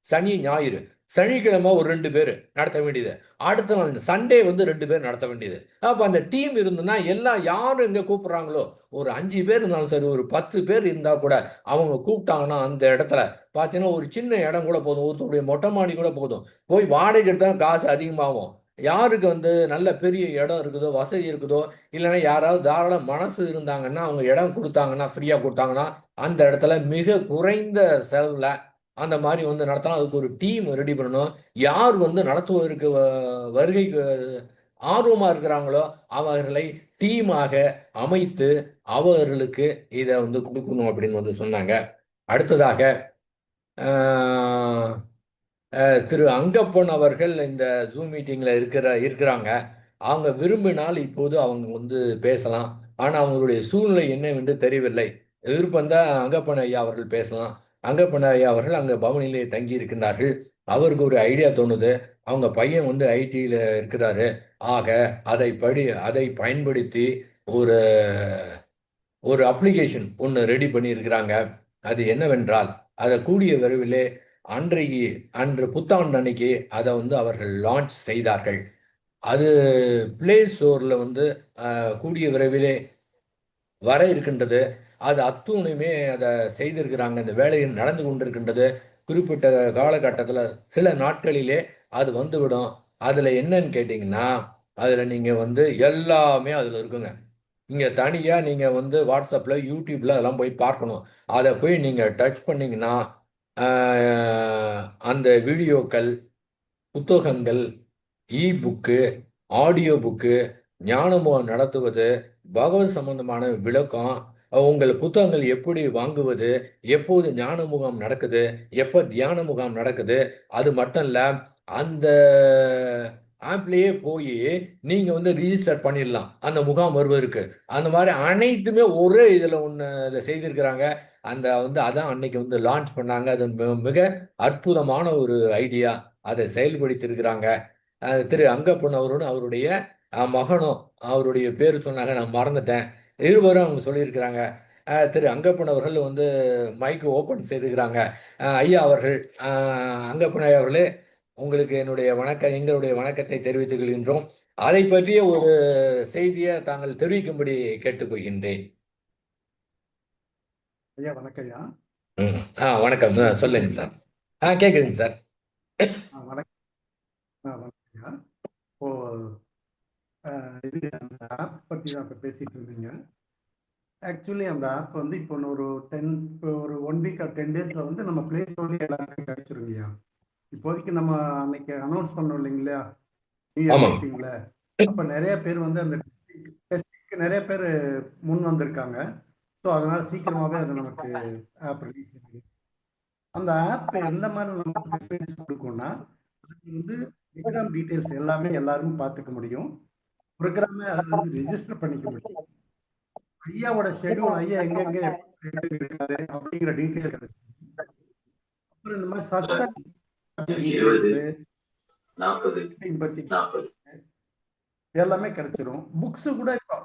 S2: சனி ஞாயிறு, சனிக்கிழமை ஒரு 2 பேர் நடத்த வேண்டியது, அடுத்த நாள் சண்டே வந்து 2 பேர் நடத்த வேண்டியது. அப்ப அந்த டீம் இருந்துன்னா எல்லாம் யாரும் எங்க கூப்பிடுறாங்களோ, ஒரு 5 பேர் இருந்தாலும் சரி, ஒரு 10 பேர் இருந்தா கூட அவங்க கூப்பிட்டாங்கன்னா அந்த இடத்துல பார்த்தீங்கன்னா ஒரு சின்ன இடம் கூட போதும், ஒருத்தருடைய மொட்டை மாடி கூட போதும். போய் வாடகை எடுத்தா காசு அதிகமாகும். யாருக்கு வந்து நல்ல பெரிய இடம் இருக்குதோ, வசதி இருக்குதோ, இல்லைன்னா யாராவது தாராள மனசு இருந்தாங்கன்னா அவங்க இடம் கொடுத்தாங்கன்னா, ஃப்ரீயா கொடுத்தாங்கன்னா அந்த இடத்துல மிக குறைந்த செலவுல அந்த மாதிரி வந்து நடத்தலாம். அதுக்கு ஒரு டீம் ரெடி பண்ணணும். யார் வந்து நடத்துவதற்கு வருகைக்கு ஆர்வமா இருக்கிறாங்களோ அவர்களை டீமாக அமைத்து அவர்களுக்கு இதை வந்து கொடுக்கணும் அப்படின்னு வந்து சொன்னாங்க. அடுத்ததாக ஆஹ், திரு அங்கப்பன் அவர்கள் இந்த ஜூம் மீட்டிங்ல இருக்கிறாங்க. அவங்க விரும்பினால் இப்போது அவங்க வந்து பேசலாம். ஆனா அவங்களுடைய சூழ்நிலை என்னவென்று தெரியவில்லை. விருப்பம்தான் அங்கப்பன் ஐயா அவர்கள் பேசலாம். அங்கப்பன் ஐயா அவர்கள் அங்க பவனிலே தங்கி இருக்கின்றார்கள். அவருக்கு ஒரு ஐடியா தோணுது. அவங்க பையன் வந்து ஐடியில் இருக்கிறாரு. ஆக அதை பயன்படுத்தி ஒரு ஒரு அப்ளிகேஷன் ஒன்று ரெடி பண்ணியிருக்கிறாங்க. அது என்னவென்றால் அதை கூடிய விரைவிலே அன்றைக்கு அன்று புத்தாண்டு அன்னைக்கு அதை வந்து அவர்கள் லான்ச் செய்தார்கள். அது பிளே ஸ்டோரில் வந்து கூடிய விரைவிலே வர இருக்கின்றது. அது அத்துணையுமே அதை செய்திருக்கிறாங்க. இந்த வேலையில் நடந்து கொண்டிருக்கின்றது. குறிப்பிட்ட காலகட்டத்தில் சில நாட்களிலே அது வந்துவிடும். அதில் என்னன்னு கேட்டிங்கன்னா, அதில் நீங்கள் வந்து எல்லாமே அதில் இருக்குங்க. நீங்கள் தனியாக நீங்கள் வந்து வாட்ஸ்அப்பில் யூடியூப்பில் அதெல்லாம் போய் பார்க்கணும். அதை போய் நீங்கள் டச் பண்ணிங்கன்னா அந்த வீடியோக்கள், புத்தகங்கள், புக்கு, ஆடியோ புக்கு, ஞானமுகம் நடத்துவது, பகவத் சம்பந்தமான விளக்கம், உங்கள் புத்தகங்கள் எப்படி வாங்குவது, எப்போது ஞான முகாம் நடக்குது, எப்போ தியான முகாம் நடக்குது, அது மட்டும் இல்லை அந்த ஆப்லேயே போய் நீங்கள் வந்து ரிஜிஸ்டர் பண்ணிடலாம் அந்த முகாம் வருவதற்கு. அந்த மாதிரி அனைத்துமே ஒரே இதில் ஒன்று இதை செய்திருக்கிறாங்க. அந்த வந்து அதான் அன்னைக்கு வந்து லான்ச் பண்ணாங்க. அது மிக அற்புதமான ஒரு ஐடியா. அதை செயல்படுத்தியிருக்கிறாங்க. திரு அங்கப்பன் அவரும் அவருடைய மகனும், அவருடைய பேர் சொன்னாங்க, நான் மறந்துட்டேன். இருவரும் அவங்க சொல்லியிருக்கிறாங்க. திரு அங்கப்பன் அவர்கள் வந்து மைக்கு ஓப்பன் செய்திருக்கிறாங்க. ஐயா அவர்கள், அங்கப்பன் ஐயா அவர்களே, உங்களுக்கு எங்களுடைய வணக்கத்தை தெரிவித்துக் கொள்கின்றோம். அதை பற்றிய ஒரு செய்தியை தாங்கள் தெரிவிக்கும்படி கேட்டுக்கொள்கின்றேன்.
S3: ஐயா வணக்கம் ஐயா.
S2: வணக்கம். சொல்லுங்க சார். கேக்குதுங்க சார்.
S3: வணக்கம். வணக்கம் ஐயா. இப்போ இது அந்த ஆப் பற்றி தான் இப்போ பேசிட்டு இருந்தீங்க. ஆக்சுவலி அந்த ஆப் வந்து இப்போ ஒரு 1 வீக் ஆர் 10 டேஸ்ல வந்து நம்ம பிளே ஸ்டோர்லேயே எல்லாமே கிடைச்சிருங்கய்யா. இப்போதைக்கு நம்ம அன்னைக்கு அனௌன்ஸ் பண்ணோம் இல்லைங்களா, நியூ இயர் மீட்டிங்ல. அப்போ நிறைய பேர் வந்து அந்த டெஸ்டிங்க்கு நிறைய பேர் முன் வந்திருக்காங்க. ஸோ அதனால சீக்கிரமாகவே அது நமக்கு ஆப் ரிலீஸ் ஆகுது. அந்த ஆப் எந்த மாதிரி நமக்கு ஃபெசிலிட்டிஸ் கொடுக்கும்னா, அதுக்கு வந்து ப்ரோக்ராம் டீடைல்ஸ் எல்லாமே எல்லாரும் பார்த்துக்க முடியும். ப்ரோக்ராமே அதில் வந்து ரெஜிஸ்டர் பண்ணிக்க முடியும். ஐயாவோட ஷெடியூல், ஐயா எங்கெங்க இருக்காரு அப்படிங்கிற டீட்டெயில் கிடைக்கும். அப்புறம் இந்த மாதிரி எல்லாமே கிடைச்சிரும். புக்ஸ் கூட இப்போ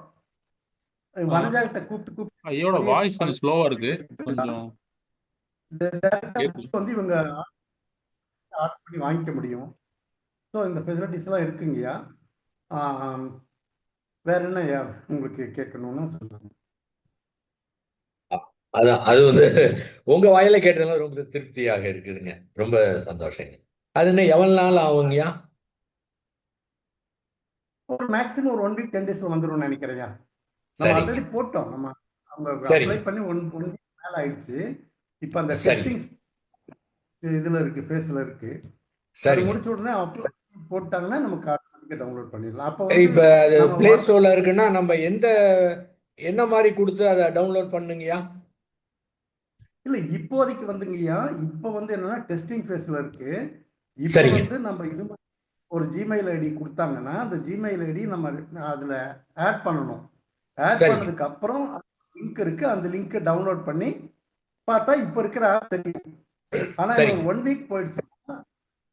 S3: வனஜாகிட்ட கூப்பிட்டு
S1: ஐயோட வாய்ஸ் கொஞ்சம் ஸ்லோவா இருக்கு. கொஞ்சம்
S3: வந்து இவங்க ஆர்டர் பண்ணி வாங்கிக்க முடியும். ஸோ இந்த ஃபெசிலிட்டிஸ்லாம் இருக்குங்கய்யா. ஆம், வேற என்ன ஐயா உங்களுக்கு கேட்கணும்னு சொல்லுங்க.
S2: அதான் அது வந்து உங்க வாயில கேட்டதுனால ரொம்ப திருப்தியாக இருக்குதுங்க. ரொம்ப சந்தோஷங்க. அது என்ன எவ்வளவு நாள் ஆகுங்கய்யா?
S3: ஒரு மேக்ஸிமம் ஒரு 1 வீக் 10 டேஸ்ல வந்துரும்னு நினைக்கிறேன்யா. நம்ம
S2: சரிங்க,
S3: ஆல்ரெடி போட்டோம். நம்ம அவங்க
S2: சரிங்க,
S3: அப்ளை பண்ணி ஒன் வீக் மேல ஆயிடுச்சு. இப்போ அந்த
S2: சரிங்க,
S3: டெஸ்டிங் இதுல இருக்கு, ஃபேஸ்ல இருக்கு. அது
S2: சரிங்க.
S3: முடிச்ச உடனே அப்ளை போட்டாங்கன்னா நமக்கு ஆட்டோமேட்டிக்கா டவுன்லோட் பண்ணிடலாம். அப்போ வந்து
S2: இப்ப அது
S3: நம்ம
S2: பிளே ஸ்டோர்ல இருக்குன்னா நம்ம என்ன மாதிரி கொடுத்து அதை டவுன்லோட் பண்ணுங்கய்யா?
S3: இல்ல இப்போதைக்கு வந்துங்கய்யா, இப்போ வந்து என்னன்னா டெஸ்டிங் ஃபேஸ்ல இருக்கு. இப்போ
S2: சரிங்க,
S3: வந்து நம்ம இது ஒரு ஜிமெயில் ஐடி கொடுத்தாங்கன்னா அந்த ஜிமெயில் ஐடி நம்ம அதுல ஆட் பண்ணணும். ஆட்
S2: சரிங்க,
S3: பண்ணதுக்கு அப்புறம் லிங்க் இருக்கு, அந்த லிங்க் டவுன்லோட் பண்ணி பார்த்தா இப்போ இருக்கிற ஆப் தெரியும். ஆனா இன்னும்
S2: சரிங்க,
S3: 1 வீக் போயிடுச்சு.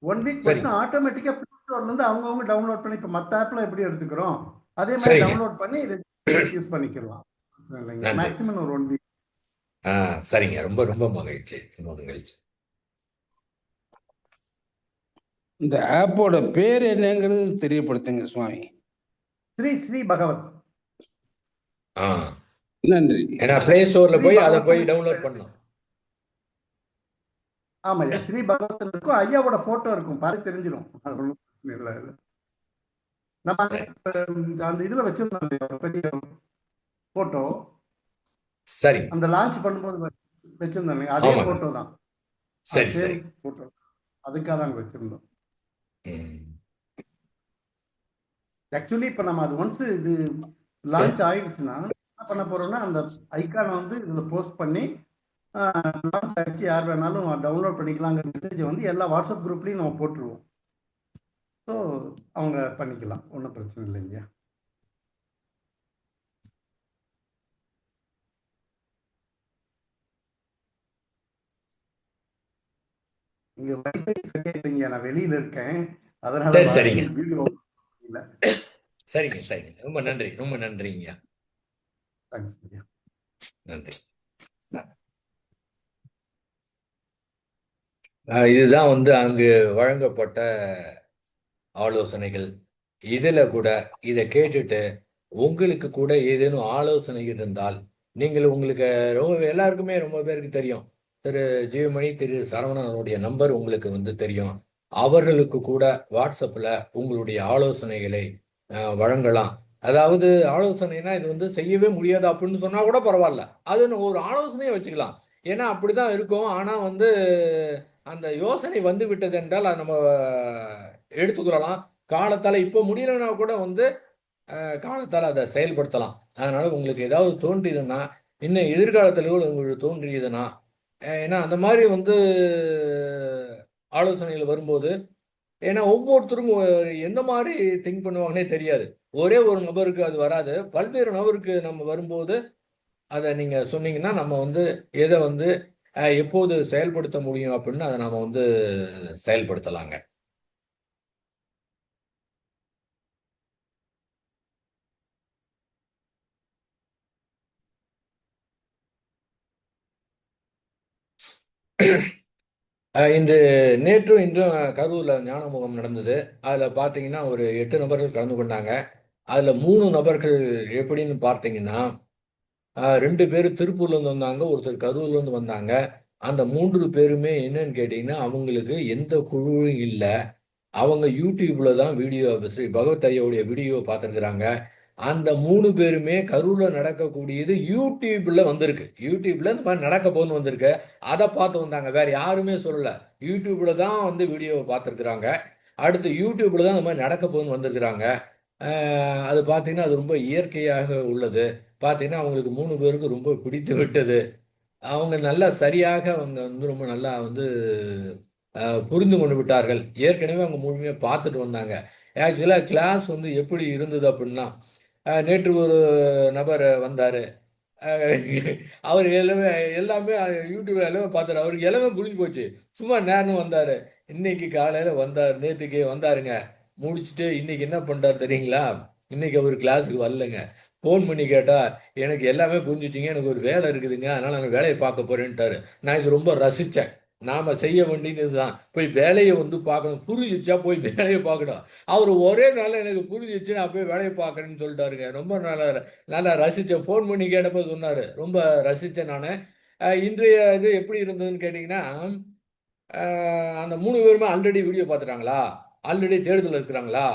S3: 1 வீக்
S2: சரிங்க,
S3: போச்சுன்னா ஆட்டோமேட்டிக்கா பிளே ஸ்டோர்ல இருந்து அவங்கவுங்க டவுன்லோட் பண்ணி இப்ப மத்த ஆப்ல எப்படி எடுத்துக்கிறோம் அதே மாதிரி
S2: சரிங்க.
S3: டவுன்லோட் பண்ணி யூஸ் பண்ணிக்கலாம். பிரச்சனை இல்லைங்க.
S2: நன்றி.
S3: மேக்ஸிமம் ஒரு 1 வீக்.
S2: சரிங்க. ரொம்ப ரொம்ப மகிழ்ச்சி. ரொம்ப மகிழ்ச்சி.
S4: இந்த ஆப்போட பேர் என்னங்கிறது தெரியப்படுத்துங்க சுவாமி.
S3: ஸ்ரீ ஸ்ரீ பகவத்.
S2: ஆ
S4: நன்றி.
S2: ஏன்னா பிளே ஸ்டோர்ல
S3: ஸ்ரீ
S2: போய் அதை
S3: பகவத்
S2: போய் டவுன்லோட் பண்ணணும்.
S3: ஆமாய்யா, ஸ்ரீ பகவத் இருக்கும், ஐயாவோட போட்டோ இருக்கும், பாரு தெரிஞ்சிடும். அது ஒண்ணும் பிரச்சனை இல்லை. நம்ம
S2: சரி,
S3: அந்த இதுல வச்சிருந்தோம் இல்லையா, ஒரு பெரிய போட்டோ
S2: சரிங்க.
S3: அந்த லான்ச் பண்ணும்போது வச்சிருந்தோம் இல்லையா, அதே
S2: ஆமாங்க.
S3: போட்டோ தான்.
S2: சரி,
S3: சேம்
S2: சரி.
S3: போட்டோ, அதுக்காக அங்க வச்சிருந்தோம்.
S2: ம்.
S3: ஆக்சுவலி இப்ப நம்ம அது ஒன்ஸ் இது லான்ச் ஆயிடுச்சுன்னா என்ன பண்ண போறோம்னா அந்த ஐகானை வந்து இதுல போஸ்ட் பண்ணி லான்ச் ஆயிடுச்சு, யார் வேணாலும் டவுன்லோட் பண்ணிக்கலாங்கிற மெசேஜ் வந்து எல்லா வாட்ஸ்அப் குரூப்லயும் நம்ம போட்டுருவோம். ஸோ அவங்க பண்ணிக்கலாம், ஒன்றும் பிரச்சனை இல்லைங்க. இங்க வைஃபை சரியா இல்லைங்க, நான் வெளியில இருக்கேன், அதனால
S2: சரி, சரிங்க,
S3: வீடியோ இல்லை.
S2: சரிங்க, சரிங்க. ரொம்ப நன்றி, ரொம்ப நன்றிங்க.
S3: தேங்க்ஸ்.
S2: நன்றி. இதுதான் வந்து அங்கு வழங்கப்பட்ட ஆலோசனைகள். இதுல கூட இதை கேட்டுட்டு உங்களுக்கு கூட ஏதேனும் ஆலோசனை இருந்தால் நீங்கள் உங்களுக்கு எல்லாருக்குமே ரொம்ப பேருக்கு தெரியும். திரு ஜீவமணி, திரு சரவணனுடைய நம்பர் உங்களுக்கு வந்து தெரியும். அவர்களுக்கு கூட வாட்ஸ்அப்பில் உங்களுடைய ஆலோசனைகளை வழங்கலாம். அதாவது ஆலோசனைனா இது வந்து செய்யவே முடியாது அப்படின்னு சொன்னா கூட பரவாயில்ல, அது ஒரு ஆலோசனையை வச்சுக்கலாம். ஏன்னா அப்படிதான் இருக்கும். ஆனா வந்து அந்த யோசனை வந்து விட்டது என்றால் அதை நம்ம எடுத்துக்கொள்ளலாம். காலத்தால் இப்போ முடியலன்னா கூட வந்து காலத்தால் அதை செயல்படுத்தலாம். அதனால உங்களுக்கு ஏதாவது தோன்றியதுன்னா, இன்னும் எதிர்காலத்தில் கூட உங்களுக்கு தோன்றியதுன்னா, ஏன்னா அந்த மாதிரி வந்து ஆலோசனைகள் வரும்போது, ஏன்னா ஒவ்வொருத்தரும் எந்த மாதிரி திங்க் பண்ணுவாங்கன்னே தெரியாது. ஒரே ஒரு நபருக்கு அது வராது. பல்வேறு நபருக்கு நம்ம வரும்போது அதை நீங்க சொன்னீங்கன்னா நம்ம வந்து எதை வந்து எப்போது செயல்படுத்த முடியும் அப்படின்னு அதை நாம வந்து செயல்படுத்தலாங்க. இன்று நேற்றும் இன்றும் கரூரில் ஞான முகாம் நடந்தது. அதில் பார்த்தீங்கன்னா ஒரு 8 நபர்கள் கலந்து கொண்டாங்க. அதில் 3 நபர்கள் எப்படின்னு பார்த்தீங்கன்னா, 2 பேர் திருப்பூர்லேருந்து வந்தாங்க, ஒருத்தர் கரூர்லேருந்து வந்தாங்க. அந்த 3 பேருமே என்னன்னு கேட்டிங்கன்னா, அவங்களுக்கு எந்த குழுவும் இல்லை. அவங்க யூடியூப்ல தான் வீடியோ ஸ்ரீ பகவத் ஐயாவுடைய வீடியோ பார்த்துருக்குறாங்க. அந்த 3 பேருமே கரூர்ல நடக்கக்கூடியது யூடியூப்ல வந்திருக்கு. யூடியூப்ல இந்த மாதிரி நடக்க போகுதுன்னு வந்திருக்கு. அதை பார்த்து வந்தாங்க. வேற யாருமே சொல்லல. யூடியூப்ல தான் வந்து வீடியோவை பார்த்துருக்குறாங்க. அடுத்து யூடியூப்ல தான் இந்த மாதிரி நடக்க போகுதுன்னு வந்திருக்கிறாங்க. அது பார்த்தீங்கன்னா அது ரொம்ப இயற்கையாக உள்ளது. பார்த்தீங்கன்னா அவங்களுக்கு 3 பேருக்கு ரொம்ப பிடித்து விட்டது. அவங்க நல்லா சரியாக அவங்க வந்து ரொம்ப நல்லா வந்து புரிந்து கொண்டு விட்டார்கள். ஏற்கனவே அவங்க முழுமையாக பார்த்துட்டு வந்தாங்க. ஆக்சுவலாக கிளாஸ் வந்து எப்படி இருந்தது அப்படின்னா, நேற்று ஒரு நபர் வந்தார். அவர் எல்லாமே யூடியூப்ல எல்லாமே பார்த்தாரு. அவருக்கு எல்லாமே புரிஞ்சு போச்சு. சும்மா நேரம் வந்தார். இன்னைக்கு காலையில் வந்தார். நேற்றுக்கு வந்தாருங்க. முடிச்சுட்டு இன்னைக்கு என்ன பண்ணிட்டார் தெரியுங்களா? இன்னைக்கு அவர் கிளாஸுக்கு வரலங்க. ஃபோன் பண்ணி கேட்டால் எனக்கு எல்லாமே புரிஞ்சிச்சிங்க, எனக்கு ஒரு வேலை இருக்குதுங்க, அதனால் நான் வேலையை பார்க்க போகிறேன்ட்டாரு. நான் இது ரொம்ப ரசித்தேன். நாம செய்ய வேண்டியது இதுதான். போய் வேலையை வந்து பார்க்கணும். புரிஞ்சிச்சா போய் வேலையை பார்க்கணும். அவர் ஒரே நாள்ல எனக்கு புரிஞ்சிச்சு, நான் போய் வேலையை பார்க்குறேன்னு சொல்லிட்டாருங்க. ரொம்ப நல்லா நல்லா ரசித்தேன். ஃபோன் பண்ணி கேட்டப்போ சொன்னார். ரொம்ப ரசித்தேன் நான். இன்றைய இது எப்படி இருந்ததுன்னு கேட்டிங்கன்னா, அந்த 3 பேருமே ஆல்ரெடி வீடியோ பார்த்துட்டாங்களா? ஆல்ரெடி தேடுதல் இருக்கிறாங்களா?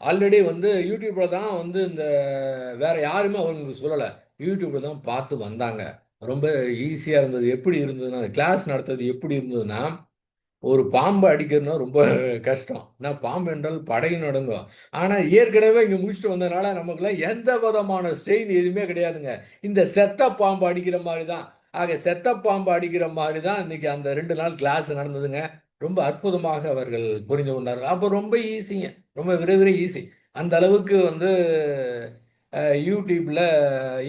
S2: ஆல்ரெடி வந்து யூடியூப்ல தான் வந்து இந்த வேற யாருமே அவங்களுக்கு சொல்லல. யூடியூப்ல தான் பார்த்து வந்தாங்க. ரொம்ப ஈஸியா இருந்தது. எப்படி இருந்ததுன்னா, கிளாஸ் நடத்துறது எப்படி இருந்ததுன்னா, ஒரு பாம்பு அடிக்கிறதுனா ரொம்ப கஷ்டம். நான் பாம்பு என்றால் படை நடுங்கும். ஆனா ஏற்கனவே இங்க முடிச்சுட்டு வந்ததுனால நமக்குலாம் எந்த விதமான ஸ்ட்ரெயின் எதுவுமே கிடையாதுங்க. இந்த செத்த பாம்பு அடிக்கிற மாரி தான். ஆக செத்த பாம்பு அடிக்கிற மாரி தான் இன்னைக்கு அந்த 2 நாள் கிளாஸ் நடந்ததுங்க. ரொம்ப அற்புதமாக அவர்கள் புரிந்து கொண்டார்கள். அப்போ ரொம்ப ஈஸிங்க. ரொம்ப விரை ஈஸி. அந்த அளவுக்கு வந்து யூடியூப்ல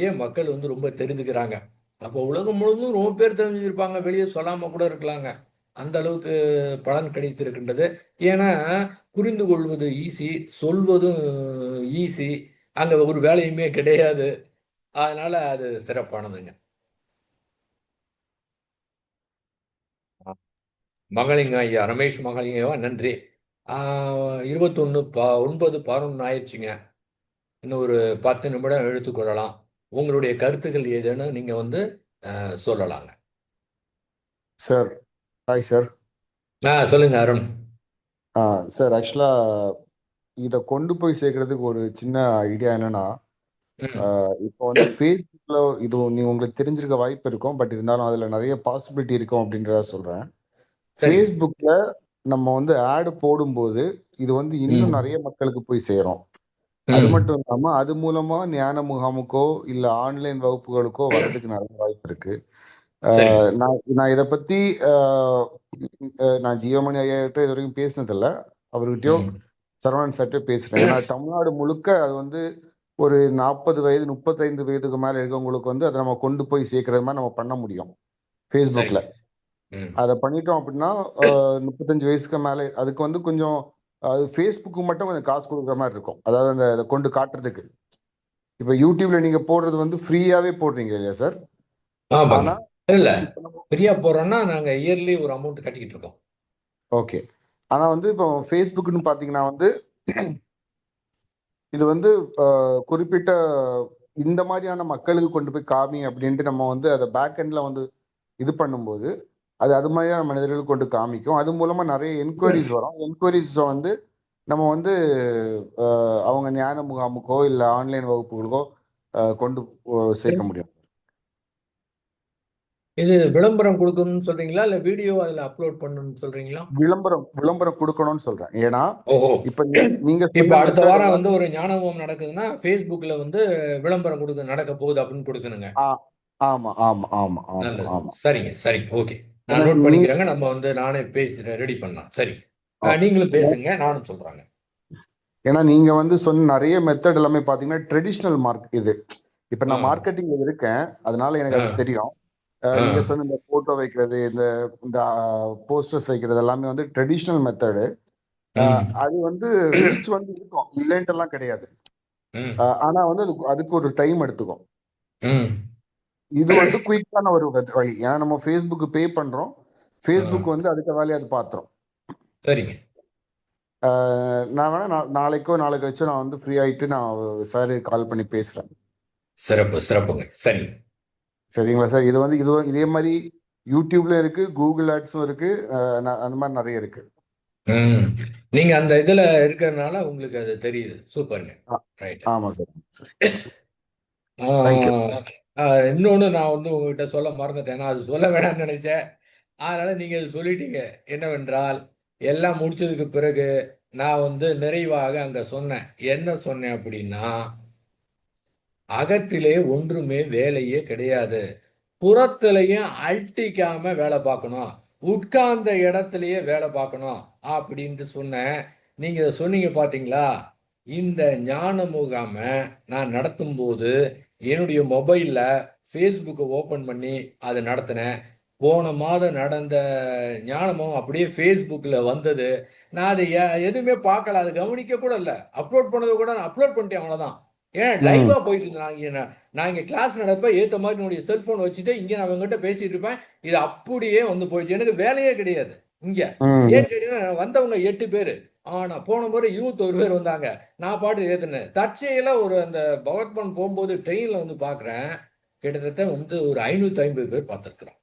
S2: ஏன் மக்கள் வந்து ரொம்ப தெரிந்துக்கிறாங்க. அப்போ உலகம் முழுவதும் ரொம்ப பேர் தெரிஞ்சிருப்பாங்க. வெளியே சொல்லாம கூட இருக்கலாங்க. அந்த அளவுக்கு பலன் கிடைத்திருக்கின்றது. ஏன்னா, புரிந்து கொள்வது ஈஸி, சொல்வதும் ஈஸி. அங்க ஒரு வேலையுமே கிடையாது. அதனால அது சிறப்பானதுங்க. மகளிங்க ஐயா, ரமேஷ் மகளிங்கவா நன்றி. 21 9 11 ஆயிடுச்சுங்க. இன்னும் ஒரு 10 நிமிடம் எடுத்துக்கொள்ளலாம். உங்களுடைய கருத்துக்கள் ஏதேனும் நீங்க வந்து சொல்லலாங்க.
S5: Sir hi sir.
S2: சொல்லுங்க அருண்.
S5: சார் ஆக்சுவலாக இதை கொண்டு போய் சேர்க்கறதுக்கு ஒரு சின்ன ஐடியா என்னன்னா,
S2: ம்,
S5: இப்போ வந்து ஃபேஸ்புக்கில் இது உங்களுக்கு தெரிஞ்சிருக்க வாய்ப்பு இருக்கும், பட் இருந்தாலும் அதில் நிறைய பாசிபிலிட்டி இருக்கும் அப்படின்றத சொல்கிறேன்.
S2: சரிங்க.
S5: ஃபேஸ்புக்கில் நம்ம வந்து ஆடு போடும்போது இது வந்து இன்னும்
S2: ம்,
S5: நிறைய மக்களுக்கு போய் சேரும். அது
S2: ம்,
S5: மட்டும் இல்லாமல் அது மூலமாக ஞான முகாமுக்கோ இல்லை ஆன்லைன் வகுப்புகளுக்கோ வர்றதுக்கு நிறைய வாய்ப்பு இருக்கு.
S2: சரிங்க.
S5: நான் இதை பற்றி நான் ஜீவமணி ஐயாட்ட இது வரைக்கும் பேசினதில்ல. அவர்கிட்டயோ
S2: ம்,
S5: சரவணன் சார்ட்டே பேசுறேன். ஏன்னா தமிழ்நாடு முழுக்க அது வந்து ஒரு 40 வயது 35 வயதுக்கு மேல இருக்கவங்களுக்கு வந்து அதை நம்ம கொண்டு போய் சேர்க்கறது மாதிரி நம்ம பண்ண முடியும் ஃபேஸ்புக்ல.
S2: சரிங்க. ம்,
S5: அதை பண்ணிட்டோம் அப்படின்னா 35 வயசுக்கு மேலே அதுக்கு வந்து கொஞ்சம் அது ஃபேஸ்புக்கு மட்டும் கொஞ்சம் காசு கொடுக்குற மாதிரி இருக்கும். அதாவது அந்த அதை கொண்டு காட்டுறதுக்கு. இப்போ யூடியூப்ல நீங்க போடுறது வந்து ஃப்ரீயாவே போடுறீங்க இல்லையா சார்?
S2: ஆமாங்க.
S5: ஆனா
S2: இல்ல,
S5: இப்போ நம்ம
S2: ஃப்ரீயா போறோம்னா நாங்க இயர்லி ஒரு அமௌண்ட் கட்டிக்கிட்டு இருக்கோம்.
S5: ஓகே. ஆனா வந்து இப்போ ஃபேஸ்புக்னு பாத்தீங்கன்னா வந்து இது வந்து குறிப்பிட்ட இந்த மாதிரியான மக்களுக்கு கொண்டு போய் காமி அப்படின்ட்டு நம்ம வந்து அதை பேக் எண்ட்ல வந்து இது பண்ணும்போது அது மாதிரியான மனிதர்களுக்கு கொண்டு காமிக்கும். அது மூலமா நிறைய என்கொயரிஸ் வரும். என்கொயரிஸை வந்து நம்ம வந்து அவங்க ஞான முகாமுக்கோ இல்லை ஆன்லைன் வகுப்புகளுக்கோ கொண்டு சேர்க்க முடியும்.
S2: இது விளம்பரம் கொடுக்கணும்னு சொல்றீங்களா? இல்ல வீடியோ அதுல அப்லோட் பண்ணணும்னு சொல்றீங்களா?
S5: விளம்பரம் கொடுக்கணும்னு சொல்றேன். ஏன்னா
S2: ஓஹோ.
S5: இப்ப நீங்க
S2: இப்ப
S5: சொன்ன
S2: அடுத்த
S5: மெத்தட்
S2: வாரம்
S5: எல்லாம்
S2: வந்து ஒரு ஞானமும் நடக்குதுன்னா Facebookல வந்து விளம்பரம் கொடுக்க நடக்க போகுது அப்படின்னு கொடுக்கணுங்க.
S5: ஆமா ஆமா ஆமா ஆமா
S2: நல்லது.
S5: ஆமா.
S2: சரிங்க, சரிங்க. ஓகே. நான்
S5: ஏன்னா
S2: நோட்
S5: நீ
S2: பண்ணிக்கிறேங்க. நம்ம வந்து நானே பேசி ரெடி பண்ணலாம். சரி.
S5: ஓ-
S2: நீங்களும் பேசுங்க. நானும் சொல்றாங்க.
S5: ஏன்னா நீங்க வந்து சொன்ன நிறைய மெத்தட் எல்லாமே பாத்தீங்கன்னா ட்ரெடிஷ்னல் மார்க் இது. இப்ப
S2: ஆ,
S5: நான் மார்க்கெட்டிங்ல இருக்கேன், அதனால எனக்கு
S2: ஆ,
S5: அது தெரியும்.
S2: ஆ.
S5: நீங்க சொன்ன இந்த போட்டோ வைக்கிறது, இந்த இந்த போஸ்டர்ஸ் வைக்கிறது எல்லாமே வந்து ட்ரெடிஷ்னல் மெத்தடு.
S2: ம்,
S5: அது வந்து ரீச் வந்து இருக்கும், இல்லைன்ட்டு எல்லாம் கிடையாது.
S2: ம்,
S5: ஆனா வந்து அதுக்கு ஒரு டைம் எடுத்துக்கும்.
S2: ம்.
S5: இது வந்து குயிக்கான ஒரு வழி. ஏன்னா நம்ம ஃபேஸ்புக்கு பே பண்றோம்,
S2: ஆ,
S5: ஃபேஸ்புக் வந்து அதுக்கு வேலையை அது பாத்துரும்.
S2: சரிங்க.
S5: நான் வேணா நாளைக்கோ நாளை கழிச்சோ நான் வந்து ஃப்ரீ ஆயிட்டு நான் சார் கால் பண்ணி பேசுறேன்.
S2: சிறப்பு, சிறப்புங்க. சரி.
S5: சரிங்களா சார்? இது வந்து இதே மாதிரி யூடியூப்ல இருக்கு, கூகுள் ஆட்ஸும் இருக்கு, அந்த மாதிரி நிறைய இருக்கு.
S2: ம். நீங்க அந்த இதுல இருக்கிறதுனால உங்களுக்கு அது தெரியுது. சூப்பருங்க.
S5: ஆ-
S2: ரைட்.
S5: ஆமா சார். தேங்க்யூ.
S2: இன்னொன்னு நான் வந்து உங்ககிட்ட சொல்ல மறந்துட்டேன். நான் அது சொல்ல வேணாம்னு நினைச்சேன். அதனால நீங்க அது சொல்லிட்டீங்க. என்னவென்றால், எல்லாம் முடிச்சதுக்கு பிறகு நான் வந்து நிறைவாக அங்க சொன்னேன். என்ன சொன்னேன் அப்படின்னா, அகத்திலே ஒன்றுமே வேலையே கிடையாது. புறத்திலையும் அழட்டிக்காம வேலை பார்க்கணும். உட்கார்ந்த இடத்திலேயே வேலை பார்க்கணும் அப்படின்ட்டு சொன்னேன். நீங்க இதை சொன்னீங்க பாத்தீங்களா? இந்த ஞான முகாம நான் நடத்தும்போது என்னுடைய மொபைல்ல ஃபேஸ்புக்கை ஓபன் பண்ணி அதை நடத்தினேன். போன மாதம் நடந்த ஞானமும் அப்படியே ஃபேஸ்புக்கில் வந்தது. நான் அதை எதுவுமே பார்க்கல. அதை கவனிக்க கூட இல்லை. அப்லோட் பண்ணதை கூட நான் அப்லோட் பண்ணிட்டேன், அவ்வளோதான். ஏன்
S5: ம்
S2: லைவா போயிட்டு இருந்தாங்க. நான் இங்க கிளாஸ் நடப்ப ஏத்த மாதிரி என்னுடைய செல்போன் வச்சுட்டு இங்க நான் அவங்ககிட்ட பேசிட்டு இருப்பேன். இது அப்படியே வந்து போயிடுச்சு. எனக்கு வேலையே கிடையாது இங்க.
S5: ம்
S2: ஏன் கேட்டீங்கன்னா வந்தவங்க 8 பேரு. ஆனா போன முறை 21 பேர் வந்தாங்க. நான் பாட்டு ஏத்துனேன். தற்செயலா ஒரு அந்த பகவத்பான் போகும்போது ட்ரெயின்ல வந்து பாக்குறேன். கிட்டத்தட்ட வந்து ஒரு 550 பேர் பார்த்திருக்கிறேன்.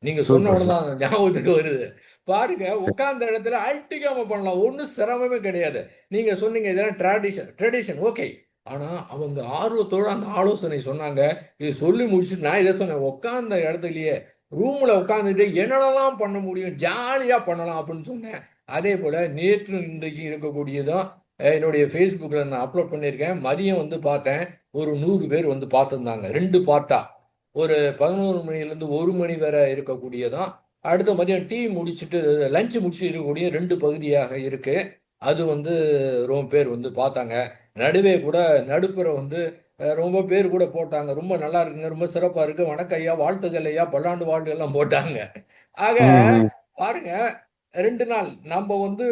S2: நீங்க சொன்ன
S5: சூப்பர்
S2: உடனே
S5: சார்.
S2: தான் ஞாபகத்துக்கு வருது. பாருங்க,
S5: சரி.
S2: உட்கார்ந்த இடத்துல அல்டிக்காம பண்ணலாம். ஒண்ணும் சிரமமே கிடையாது. நீங்க சொன்னீங்க இதெல்லாம் ட்ரெடிஷன் ஓகே. ஆனா அவங்க ஆர்வத்தோட அந்த ஆலோசனை சொன்னாங்க. இது சொல்லி முடிச்சுட்டு நான் இதை சொன்னேன். உட்கார்ந்த இடத்துலயே ரூம்ல உட்கார்ந்துட்டு என்னென்னலாம் பண்ண முடியும் ஜாலியா பண்ணலாம் அப்படின்னு சொன்னேன். அதே போல நேற்று இன்றைக்கு இருக்கக்கூடியதும் என்னுடைய Facebookல நான் அப்லோட் பண்ணியிருக்கேன். மதியம் வந்து பார்த்தேன். ஒரு 100 பேர் வந்து பார்த்துருந்தாங்க. 2 பார்ட்டா. ஒரு 11 மணிலேருந்து 1 மணி வரை இருக்கக்கூடியதான். அடுத்த மதியம் டீ முடிச்சுட்டு லஞ்ச் முடிச்சுட்டு இருக்கக்கூடிய 2 பகுதியாக இருக்கு. அது வந்து ரொம்ப பேர் வந்து பார்த்தாங்க. நடுவே கூட நடுப்புற வந்து ரொம்ப பேர் கூட போட்டாங்க. ரொம்ப நல்லா இருக்குங்க. ரொம்ப சிறப்பா இருக்கு. வணக்கம் ஐயா, வாழ்த்துக்கள் ஐயா, பல்லாண்டு வாழ்க எல்லாம் போட்டாங்க. ஆக
S5: ம்
S2: பாருங்க, 2 நாள் நம்ம வந்து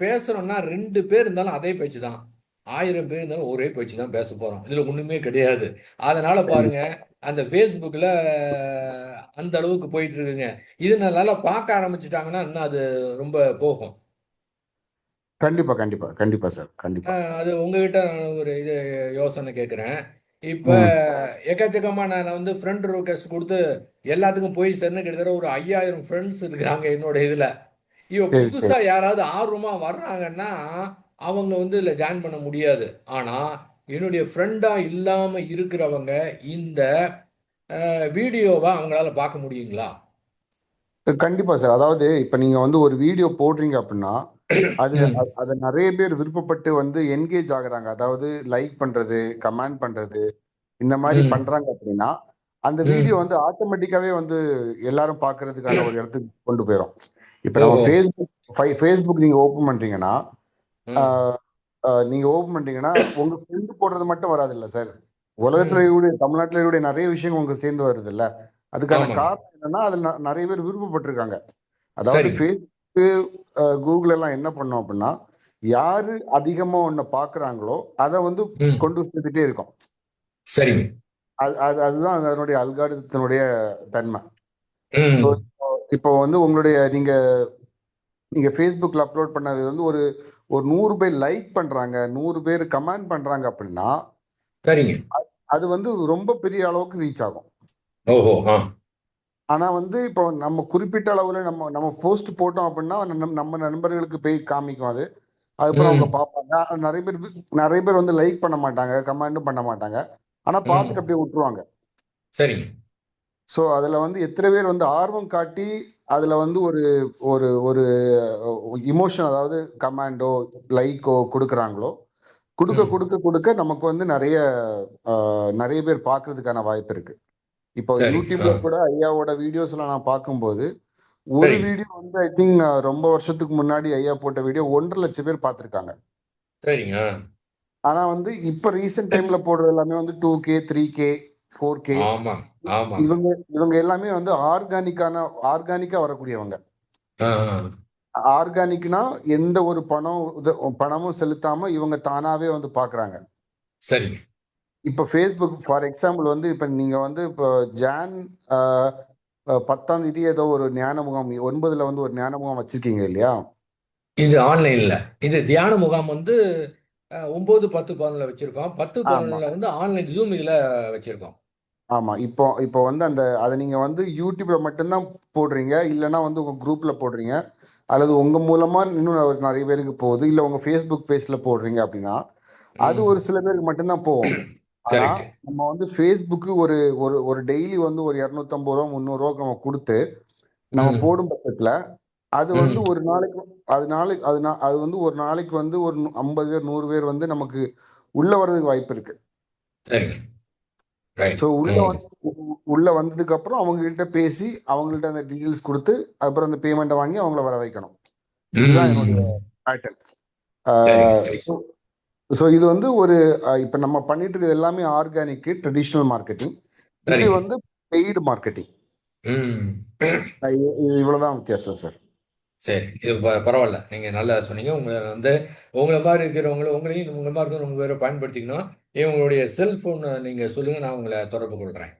S2: பேசுறோம்னா 2 பேர் இருந்தாலும் அதே பேச்சு தான். 1000 பேர் இருந்தாலும் ஒரே பேச்சு தான் பேச போறோம். இதுல ஒண்ணுமே கிடையாது. அதனால
S5: ம்.
S2: பாருங்க, அந்த Facebookல அந்த அளவுக்கு போயிட்டு இருக்குங்க. இது நல்லா பார்க்க ஆரம்பிச்சுட்டாங்கன்னா இன்னும் அது ரொம்ப போகும்.
S5: கண்டிப்பா கண்டிப்பா கண்டிப்பா சார். கண்டிப்பா.
S2: அது உங்ககிட்ட நான் ஒரு இது யோசனை கேட்குறேன். இப்ப
S5: ம்
S2: எக்கச்சக்கமா நான் வந்து ஃப்ரெண்ட் ரிக்வெஸ்ட் கொடுத்து எல்லாத்துக்கும் போய் சேர்ந்து கிட்டத்தட்ட ஒரு 5000 ஃப்ரெண்ட்ஸ் இருக்காங்க என்னோட இதுல.
S5: சரி சரி.
S2: புதுசா யாராவது ஆர்வமா வர்றாங்கன்னா அவங்க வந்து இதுல ஜாயின் பண்ண முடியாது. ஆனா என்னுடைய ஃப்ரெண்டா இல்லாம இருக்கிறவங்க இந்த வீடியோவை அவங்களால பார்க்க முடியுங்களா?
S5: கண்டிப்பா சார். அதாவது இப்ப நீங்க வந்து ஒரு வீடியோ போடுறீங்க அப்படின்னா அது
S2: ம்,
S5: அதை நிறைய பேர் விருப்பப்பட்டு வந்து என்கேஜ் ஆகுறாங்க. அதாவது லைக் பண்றது, கமெண்ட் பண்றது, இந்த மாதிரி
S2: ம்,
S5: பண்றாங்க அப்படின்னா அந்த வீடியோ
S2: ம்.
S5: வந்து ஆட்டோமேட்டிக்காவே வந்து எல்லாரும் பார்க்கிறதுக்கான ஒரு இடத்துக்கு கொண்டு போயிடும். இப்ப நம்ம
S2: ஓஹோ.
S5: ஃபேஸ்புக் நீங்க ஓபன் பண்றீங்கன்னா
S2: ம்,
S5: ஆஹ் நீங்க ஓபன் பண்றீங்கன்னா உங்க ஃப்ரெண்டு போடுறது மட்டும் வராது இல்ல சார். உலகத்துல
S2: ம்.
S5: இருக்கக்கூடிய தமிழ்நாட்டுல இருக்கக்கூடிய நிறைய விஷயங்கள் உங்களுக்கு சேர்ந்து வருது இல்ல. அதுக்கான
S2: ஆமாங்க.
S5: காரணம் என்னன்னா அதுல நிறைய பேர் விருப்பப்பட்டிருக்காங்க. அதாவது
S2: சரிங்க.
S5: ஃபேஸ்புக்கு கூகுள் எல்லாம் என்ன பண்ணோம் அப்படின்னா யாரு அதிகமா ஒன்ன பாக்குறாங்களோ அதை வந்து
S2: ம்.
S5: கொண்டு சேர்த்துட்டே இருக்கும்.
S2: சரிங்க.
S5: அதுதான் அதனுடைய அல்காரிதத்தினுடைய தன்மை. ஸோ
S2: ம்.
S5: இப்போ வந்து உங்களுடைய நீங்க நீங்க ஃபேஸ்புக்ல அப்லோட் பண்ணது வந்து ஒரு ஒரு 100 பேர் லைக் பண்றாங்க, 100 பேர் கமெண்ட் பண்றாங்க அப்படின்னா
S2: சரிங்க.
S5: அது வந்து ரொம்ப பெரிய அளவுக்கு ரீச் ஆகும்.
S2: ஓஹோ. ஆ.
S5: ஆனா வந்து இப்போ நம்ம குறிப்பிட்ட அளவுல நம்ம நம்ம போஸ்ட் போட்டோம் அப்படின்னா நம்ம நண்பர்களுக்கு போய் காமிக்கும் அது. அதுக்கப்புறம் அவங்க
S2: ம்.
S5: பார்ப்பாங்க. நிறைய பேர் வந்து லைக் பண்ண மாட்டாங்க, கமெண்டும் பண்ண மாட்டாங்க. ஆனா பார்த்துட்டு
S2: ம்.
S5: அப்படியே விட்டுருவாங்க.
S2: சரிங்க.
S5: ஸோ அதுல வந்து எத்தனை பேர் வந்து ஆர்வம் காட்டி அதுல வந்து ஒரு ஒரு ஒரு இமோஷன், அதாவது கமாண்டோ லைக்கோ கொடுக்குறாங்களோ, கொடுக்க
S2: ம்.
S5: கொடுக்க கொடுக்க நமக்கு வந்து நிறைய பேர் பார்க்கிறதுக்கான வாய்ப்பு இருக்கு. இப்போ
S2: சரிங்க. ஆ.
S5: யூடியூப்ல கூட ஐயாவோட வீடியோஸ் எல்லாம் நான் பார்க்கும்போது ஒரு
S2: சரிங்க.
S5: வீடியோ வந்து ஐ திங்க் ரொம்ப வருஷத்துக்கு முன்னாடி ஐயா போட்ட வீடியோ 1.5 லட்சம் பேர் பார்த்திருக்காங்க.
S2: சரிங்க. ஆ.
S5: ஆனா வந்து இப்ப ரீசெண்ட் டைம்ல போடுறது எல்லாமே வந்து 2K 3K 4K.
S2: ஆமாங்க. ஆமாங்க.
S5: இவங்க இவங்க எல்லாமே வந்து ஆர்கானிக்கா வரக்கூடியவங்க.
S2: ஆ. ஆ.
S5: ஆர்கானிக்னா எந்த ஒரு பணமும் செலுத்தாம இவங்க தானாவே வந்து பாக்குறாங்க.
S2: சரிங்க.
S5: இப்ப ஃபேஸ்புக் ஃபார் எக்ஸாம்பிள் வந்து இப்ப நீங்க வந்து இப்போ ஜான் ஆஹ், 10ஆம் தேதி ஏதோ ஒரு ஞான முகாம் 9ல வந்து ஒரு ஞான முகாம் வச்சிருக்கீங்க இல்லையா?
S2: இது ஆன்லைன்ல. இது தியான முகாம் வந்து 9, 10, 11 வச்சிருக்கோம். 10,
S5: ஆமா
S2: 11 வந்து ஆன்லைன் ஜூம் இதுல வச்சிருக்கோம்.
S5: ஆமா. இப்போ இப்போ வந்து அதை நீங்க வந்து யூடியூப்ல மட்டும்தான் போடுறீங்க, இல்லைன்னா வந்து உங்க குரூப்ல போடுறீங்க, அல்லது உங்க மூலமா இன்னும் நிறைய பேருக்கு போகுது, இல்ல உங்க ஃபேஸ்புக் பேஜ்ல போடுறீங்க அப்படின்னா அது
S2: ம்.
S5: ஒரு சில பேருக்கு மட்டும்தான் போகும். ஆனா
S2: கரெக்ட்.
S5: நம்ம வந்து ஃபேஸ்புக்கு ஒரு ஒரு ஒரு டெய்லி வந்து ஒரு 250 ரூபா 300 ரூபாய்க்கு நம்ம கொடுத்து நம்ம
S2: ம்.
S5: போடும் பட்சத்துல அது வந்து
S2: ம்.
S5: ஒரு நாளைக்கு அது வந்து ஒரு நாளைக்கு வந்து ஒரு 50 பேர் 100 பேர் வந்து நமக்கு உள்ள வர்றதுக்கு வாய்ப்பு இருக்கு.
S2: சரிங்க. ரைட்.
S5: ஸோ
S2: ம்.
S5: உள்ள வந்ததுக்கு அப்புறம் அவங்க கிட்ட பேசி அவங்கள்ட்ட அந்த டீடைல்ஸ் கொடுத்து அப்புறம் அந்த பேமெண்ட்டை வாங்கி அவங்கள வர வைக்கணும். இதுதான் என்னுடைய
S2: ம்.
S5: பேட்டர்ன்.
S2: சரிங்க. சரி.
S5: ஸோ இது வந்து ஒரு இப்போ நம்ம பண்ணிட்டு இருக்கிறது எல்லாமே ஆர்கானிக் ட்ரெடிஷ்னல் மார்க்கெட்டிங். இது
S2: சரிங்க.
S5: வந்து பெய்டு மார்க்கெட்டிங்.
S2: ம்.
S5: இவ்வளவுதான் வித்தியாசம் சார்.
S2: சரி, இது பரவாயில்ல. நீங்க நல்லா சொன்னீங்க. உங்கள மாரி இருக்கிறவங்கள உங்களையும் உங்கள மாரி இருக்கிறவங்க வேற பயன்படுத்திக்கணும். இவங்களுடைய செல்ஃபோன் நீங்க சொல்லுங்க. நான் உங்கள தொடர்பு கொள்றேன்.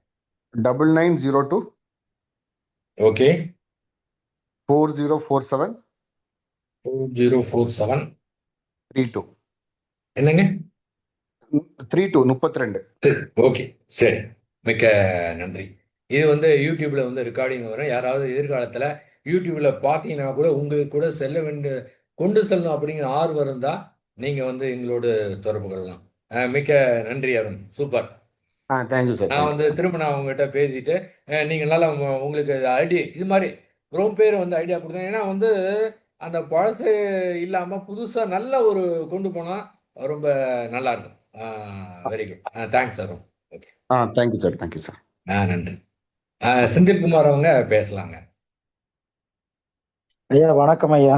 S5: 9902
S2: ஓகே.
S5: 4047
S2: 2047
S5: 32
S2: என்னங்க?
S5: 32 32.
S2: சரி, ஓகே. சரி. மிக்க நன்றி. இது YouTubeல ரெக்கார்டிங் வரும். யாராவது எதிர்காலத்துல YouTubeல பார்த்தீங்கன்னா கூட உங்களுக்கு கூட கொண்டு செல்லணும் அப்படிங்கிற ஆர்வம் இருந்தா, நீங்க எங்களோடு தொடர்பு கொள்ளலாம். மிக்க நன்றி அருண். சூப்பர்.
S5: தேங்க்யூ சார்,
S2: நான்
S5: தேங்க்யூ.
S2: திரும்ப உங்ககிட்ட பேசிட்டு, நீங்க நல்லா உங்களுக்கு இது மாரி ரொம்ப பேர் ஐடியா குடுத்தாங்க. ஏன்னா அந்த பழசு இல்லாம புதுசா நல்ல ஒரு கொண்டு போனா ரொம்ப நல்லா இருக்கும். Very good. Thanks Arun. Okay.
S5: Thank you sir, thank you sir.
S2: நன்றி. செந்தில்குமார் அவங்க பேசலாங்க.
S6: ஐயா வணக்கம் ஐயா.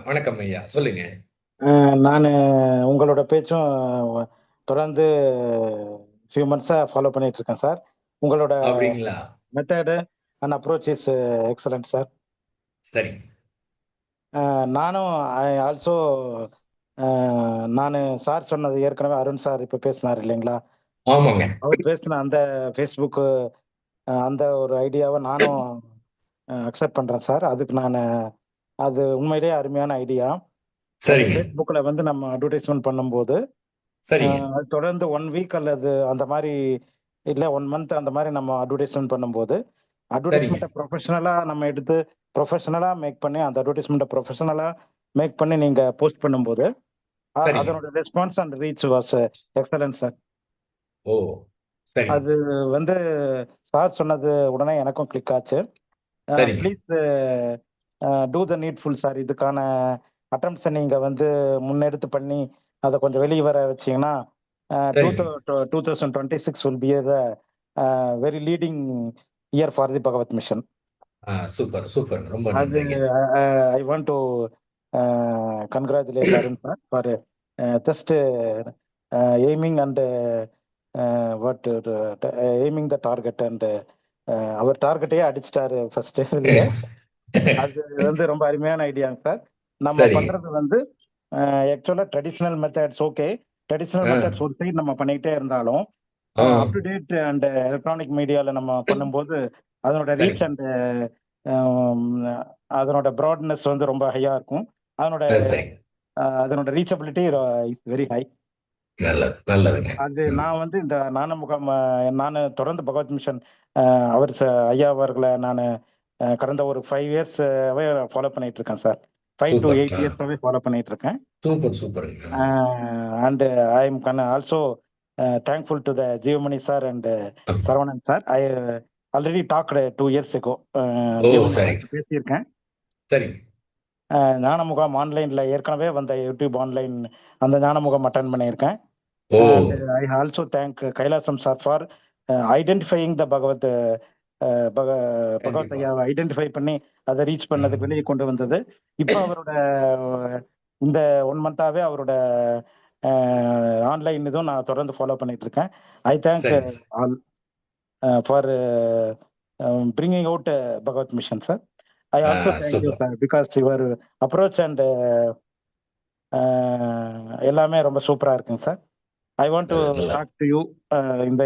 S2: வணக்கம் ஐயா. சொல்லுங்க.
S6: நான் உங்களோட பேச்சும் தொடர்ந்து ஃபியூ மந்த்ஸா ஃபாலோ பண்ணிட்டு இருக்கேன் சார். உங்களோட
S2: அப்படிங்களா?
S6: Method and approach is excellent sir.
S2: சரி.
S6: நானும் ஆல்சோ நான் சார் சொன்னது ஏற்கனவே அருண் சார் இப்போ பேசினார் இல்லைங்களா?
S2: ஆமாங்க.
S6: அவர் பேசின அந்த ஃபேஸ்புக் அந்த ஒரு ஐடியாவை நானும் அக்செப்ட் பண்றேன் சார். அதுக்கு அது உண்மையிலேயே அருமையான ஐடியா.
S2: சரிங்க.
S6: ஃபேஸ்புக்ல நம்ம அட்வர்டைஸ்மெண்ட் பண்ணும்போது
S2: சரிங்க.
S6: அது தொடர்ந்து 1 வீக் அல்லது அந்த மாதிரி இல்ல 1 மந்த் அந்த மாதிரி நம்ம அட்வர்டைஸ்மெண்ட் பண்ணும்போது
S2: சரிங்க.
S6: அட்வர்டைஸ்மெண்ட்டை ப்ரொஃபஷனலா நம்ம எடுத்து ப்ரொஃபஷனலா மேக் பண்ணி அந்த அட்வர்டைஸ்மெண்ட்டை ப்ரொஃபஷனலா மேக் பண்ணி நீங்க போஸ்ட் பண்ணும்போது
S2: சரிங்க.
S6: அதனோட response and reach was excellent sir.
S2: ஓ, சரி.
S6: அது சார் சொன்னது உடனே எனக்கும் கிளிக் ஆச்சு.
S2: சரிங்க.
S6: Please do the needful sir. இதுக்கான அட்டம்ப்ட்ஸை நீங்க முன்னெடுத்து பண்ணி அதை கொஞ்சம் வெளியே வர வச்சீங்கன்னா
S2: சரிங்க.
S6: 2026 will be a very leading year for the Bhagavad Mission.
S2: Super, super. ரொம்ப
S6: அது
S2: நன்றிங்க.
S6: I want to congratulate Arun sir for just aiming and aiming the target and அவர் டார்கெட்டையே அடிச்சிட்டாரு ஃபர்ஸ்ட் இதுலயே. அது ரொம்ப அருமையான ஐடியாங்க சார். நம்ம
S2: சரிங்க.
S6: பண்றது ஆக்சுவலா traditional methods okay. Traditional methods ஒரு சைடு நம்ம பண்ணிக்கிட்டே இருந்தாலும் up to date and electronic மீடியால நம்ம பண்ணும்போது அதனோட ரீச்
S2: சரிங்க.
S6: அண்ட் அதனோட ப்ராட்னஸ் ரொம்ப ஹையா இருக்கும்.
S2: சரிங்க.
S6: அதனோட ரீச்சபிலிட்டி இஸ் வெரி ஹை.
S2: நல்லது, நல்லதுங்க.
S6: அது நான் இந்த ஞானமுகம் நான் தொடர்ந்து பகவத் மிஷன் அவர் ஐயா அவர்களை நான் கடந்த ஒரு 5 இயர்ஸ்வே ஃபாலோ பண்ணிட்டு இருக்கேன் சார். 5 to 8 இயர்ஸ்வே ஃபாலோ பண்ணிட்டு இருக்கேன்.
S2: Super, super.
S6: and I am also thankful to the Jivamani sir and Saravanan sir. I already talked 2 years ago. பேசியிருக்கேன்.
S2: சரி.
S6: ஞானமுகம் ஆன்லைன்ல ஏற்கனவே வந்த யூடியூப் ஆன்லைன் அந்த ஞானமுகம் அட்டன் பண்ணியிருக்கேன். I also thank Kailasam sir for identifying the பகவத் ஐயாவை ஐடென்டிஃபை பண்ணி அதை ரீச் பண்ணதுக்கு வெளியே கொண்டு வந்தது. இப்போ அவரோட இந்த 1 மந்தாவே அவரோட ஆன்லைன் இதுவும் நான் தொடர்ந்து ஃபாலோ பண்ணிட்டு இருக்கேன். I thank all for bringing out Bhagavad mission sir. I also thank you sir because your approach and எல்லாமே ரொம்ப சூப்பரா இருக்குங்க sir. I want to talk to you.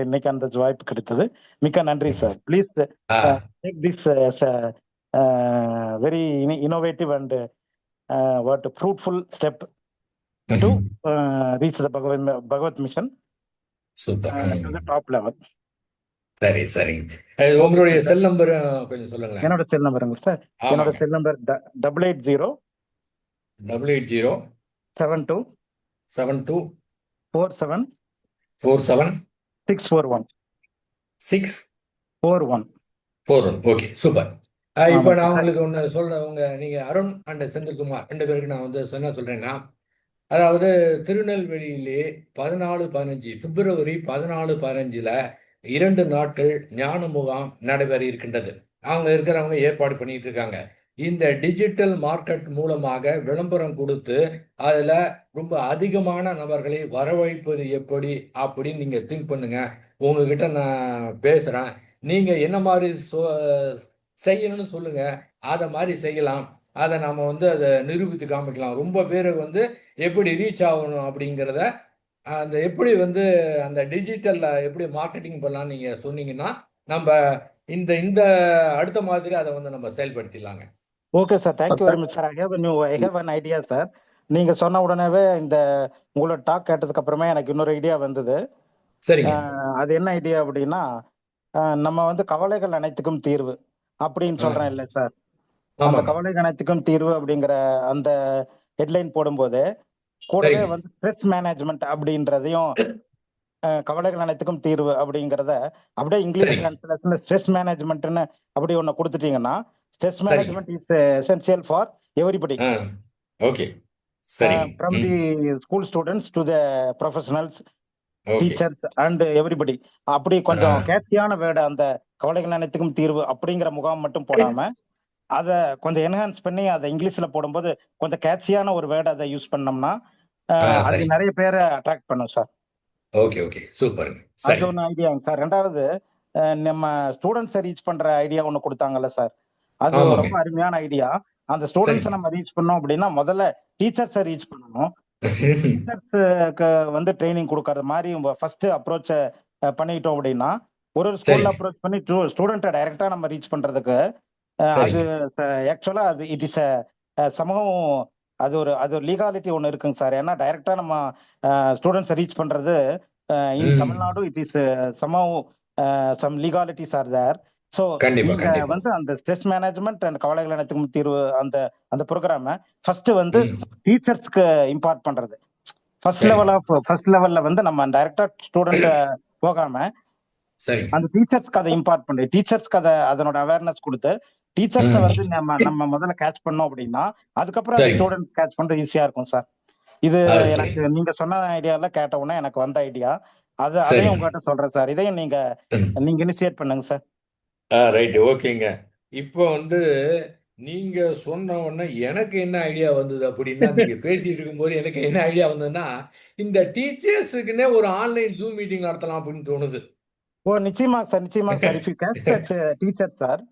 S6: இன்னைக்கு அந்த வாய்ப்பு கிடைத்தது. மிக்க நன்றி sir. Please take this as a very innovative and fruitful step to reach the Bhagavad mission to the top level.
S2: சரி, சரிங்க. உங்களுடைய செல் நம்பர் கொஞ்சம் சொல்லுங்க.
S6: என்னோட செல் நம்பருங்க சார். என்னோட செல் நம்பர் 880
S2: 880
S6: 72
S2: 72
S6: 47
S2: 47
S6: 641
S2: 641. Okay, super. இப்போ நான் உங்களுக்கு ஒன்று சொல்றேன். நீங்க அருண் அண்ட் செந்தில்குமார் 2 பேருக்கு நான் என்ன சொல்றேன்னா, அதாவது திருநெல்வேலியிலே 14-15 பிப்ரவரி 14-15 2 நாட்கள் ஞான முகாம் நடைபெற இருக்கின்றது. அவங்க இருக்கிறவங்க ஏற்பாடு பண்ணிட்டு இருக்காங்க. இந்த டிஜிட்டல் மார்க்கெட் மூலமாக விளம்பரம் கொடுத்து அதுல ரொம்ப அதிகமான நபர்களை வரவழைப்பது எப்படி அப்படின்னு நீங்க திங்க் பண்ணுங்க. உங்ககிட்ட நான் பேசுறேன். நீங்க என்ன மாதிரி செய்யணும்னு சொல்லுங்க. அதை மாதிரி செய்யலாம். அதை நம்ம வந்து அதை நிரூபித்து காமிக்கலாம். ரொம்ப பேருக்கு வந்து எப்படி ரீச் ஆகணும் அப்படிங்கிறத அந்த எப்படி வந்து அந்த டிஜிட்டலில் எப்படி மார்க்கெட்டிங் பண்ணலாம்னு நீங்கள் சொன்னீங்கன்னா நம்ம இந்த இந்த அடுத்த மாதிரி அதை வந்து நம்ம செயல்படுத்திடலாங்க.
S6: Okay sir, thank you very much sir. I have an idea sir. நீங்க சொன்ன உடனேவே இந்த உங்களோட டாக் கேட்டதுக்கு அப்புறமே எனக்கு இன்னொரு ஐடியா வந்தது.
S2: சரிங்க.
S6: அது என்ன ஐடியா அப்படின்னா, நம்ம வந்து கவலைகள் அனைத்துக்கும் தீர்வு அப்படின்னு சொல்றேன் இல்லை சார். அந்த
S2: ஆமாங்க.
S6: கவலைகள் அனைத்துக்கும் தீர்வு அப்படிங்கிற அந்த ஹெட்லைன் போடும்போது கூடவே
S2: சரிங்க.
S6: வந்து ஸ்ட்ரெஸ் மேனேஜ்மெண்ட் அப்படின்றதையும் கவலைகள் அனைத்துக்கும் தீர்வு அப்படிங்கிறத அப்படியே இங்கிலீஷ்
S2: சரிங்க.
S6: டிரான்ஸ்லேஷன்ல ஸ்ட்ரெஸ் மேனேஜ்மெண்ட்னு அப்படி ஒன்று கொடுத்துட்டீங்கன்னா, ஸ்ட்ரெஸ்
S2: சரிங்க.
S6: Management is essential for everybody
S2: okay. சரிங்க.
S6: From the school students to the professionals,
S2: okay.
S6: Teachers and everybody. அப்படி கொஞ்சம் கேட்சியான வேர்டு அந்த கவலைகள் அனைத்துக்கும் தீர்வு அப்படிங்கிற முகாம் மட்டும் போடாம அதை கொஞ்சம் என்ஹான்ஸ் பண்ணி அதை இங்கிலீஷ்ல போடும்போது கொஞ்சம் கேட்சியான ஒரு வேர்டு அதை யூஸ் பண்ணோம்னா அது
S2: சரி.
S6: நிறைய பேரை அட்ராக்ட் பண்ணும் சார்.
S2: ஓகே ஓகே சூப்பருங்க.
S6: அது
S2: சரி.
S6: ஒன்று ஐடியாங்க சார். ரெண்டாவது நம்ம ஸ்டூடெண்ட்ஸை ரீச் பண்ற ஐடியா ஒன்று கொடுத்தாங்கல்ல சார், அது
S2: ஆமாங்க.
S6: ரொம்ப அருமையான ஐடியா. அந்த ஸ்டூடெண்ட்ஸை
S2: சரிங்க.
S6: நம்ம ரீச் பண்ணோம் அப்படின்னா முதல்ல டீச்சர்ஸை ரீச் பண்ணணும். டீச்சர்ஸ்க்கு வந்து ட்ரைனிங் கொடுக்கறது மாதிரி ஃபர்ஸ்ட் அப்ரோச் பண்ணிட்டோம் அப்படின்னா ஒரு ஸ்கூல்ல
S2: சரிங்க.
S6: அப்ரோச் பண்ணி ஸ்டூடெண்ட்டை டைரக்டா நம்ம ரீச் பண்றதுக்கு அது
S2: சரிங்க.
S6: ஆக்சுவலா அது இட் இஸ் சமூகம் அது ஒரு லீகாலிட்டி ஒன்று இருக்குங்க சார். ஏன்னா டைரக்டா நம்ம ஸ்டூடெண்ட்ஸை ரீச் பண்றது இன்
S2: ம்.
S6: Tamil Nadu it is some legalities are there. So
S2: கண்டிப்பா
S6: நீங்க
S2: கண்டிப்பா.
S6: வந்து அந்த ஸ்ட்ரெஸ் மேனேஜ்மெண்ட் அண்ட் கவலைகள் அனைத்துக்கும் தீர்வு அந்த அந்த ப்ரோக்ராமை ஃபர்ஸ்ட் வந்து டீச்சர்ஸ்க்கு இம்பார்ட் பண்றது. ஃபர்ஸ்ட் லெவல்ல வந்து நம்ம டைரக்டா ஸ்டூடெண்ட் போகாம
S2: சரி.
S6: அந்த டீச்சர்ஸ்க்கு அதை இம்பார்ட் பண்ணி டீச்சர்ஸ்க்கு அதை அதனோட அவேர்னஸ் கொடுத்து டீச்சர்ஸை வந்து நம்ம முதல்ல கேட்ச் பண்ணோம் அப்படின்னா அதுக்கப்புறம் அந்த ஸ்டூடெண்ட் கேட்ச் பண்றது ஈஸியா இருக்கும் சார். இது எனக்கு நீங்க சொன்ன ஐடியால கேட்ட உடனே எனக்கு வந்த ஐடியா. அதையும் உங்ககிட்ட சொல்றேன் சார். இதையும் நீங்க இனிஷியேட் பண்ணுங்க சார்.
S2: ரைட். ஓகேங்க. இப்போ வந்து நீங்க சொன்ன உடனே எனக்கு என்ன ஐடியா வந்தது அப்படின்னா, நீங்க பேசிட்டு இருக்கும்போது எனக்கு என்ன ஐடியா வந்ததுன்னா, இந்த டீச்சர்ஸுக்குன்னே ஒரு ஆன்லைன் ஜூம் மீட்டிங் நடத்தலாம் அப்படின்னு தோணுது.
S6: ஓ நிச்சயமா சார், நிச்சயமா sir. If you catch teacher sir,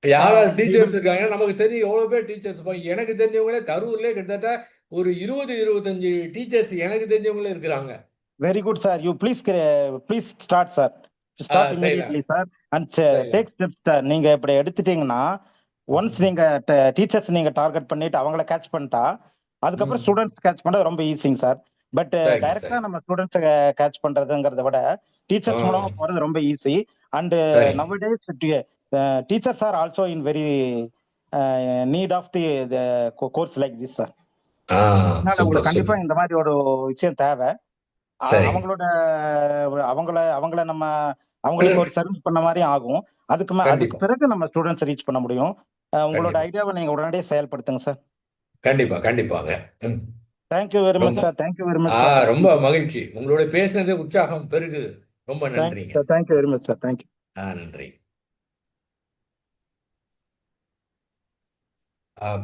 S2: யாராவது டீச்சர்ஸ் இருக்காங்க நமக்கு தெரியும் எவ்வளவு பேர் டீச்சர்ஸ். எனக்கு தெரிஞ்சவங்களே கரூர்லேயே கிட்டத்தட்ட ஒரு 20-25 டீச்சர்ஸ் எனக்கு தெரிஞ்சவங்களே இருக்கிறாங்க.
S6: Very good sir. You please start sir. Start immediately sir and take steps sir. நீங்க இப்படி எடுத்துட்டீங்கன்னா ஒன்ஸ் நீங்க டீச்சர்ஸ் நீங்க டார்கெட் பண்ணிட்டு அவங்கள கேட்ச் பண்ணிட்டா அதுக்கப்புறம் ஸ்டூடெண்ட்ஸ் கேட்ச் பண்றது ரொம்ப ஈஸிங்க சார். பட் டைரக்டா நம்ம ஸ்டூடெண்ட்ஸை கேட்ச் பண்றதுங்கிறத விட டீச்சர்ஸ் மூலமா போறது ரொம்ப easy. And nowadays teachers are also in very need of the course like this sir. அதனால உங்களுக்கு கண்டிப்பா இந்த மாதிரி ஒரு விஷயம் தேவை. அவங்களோட அவங்கள நம்ம அவங்களுக்கு ஒரு சர்வீஸ் பண்ண மாதிரி ஆகும். அதுக்கு பிறகு நம்ம ஸ்டூடெண்ட்ஸ் ரீச் பண்ண முடியும். உங்களோட ஐடியாவை நீங்க உடனடியே செயல்படுத்துங்க சார்.
S2: கண்டிப்பா கண்டிப்பாங்க.
S6: Thank you very much sir. Thank you very much sir.
S2: ரொம்ப மகிழ்ச்சி. உங்களோட பேசுனது உற்சாகம் பெருகுது. ரொம்ப நன்றிங்க.
S6: Thank you very much sir. Thank you.
S2: நன்றி.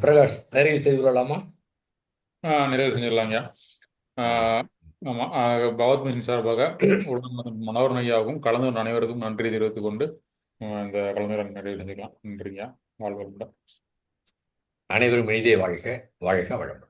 S2: பிரகாஷ் நிறைவு செய்து கொள்ளலாமா?
S1: நிறைவு செஞ்சிடலாங்க. ஆமாம், பகவத் மிஷன் சார்பாக மனோகரன் ஐயாவுக்கும் கலந்து அனைவருக்கும் நன்றி தெரிவித்துக் கொண்டு இந்த கலந்துரையாடலை நிறைவு செஞ்சுக்கலாம். நன்றிங்க. வாழ்க வளமுடன்.
S2: அனைவரும் இனிதே வாழ்க. வாழ்க வளமுடன்.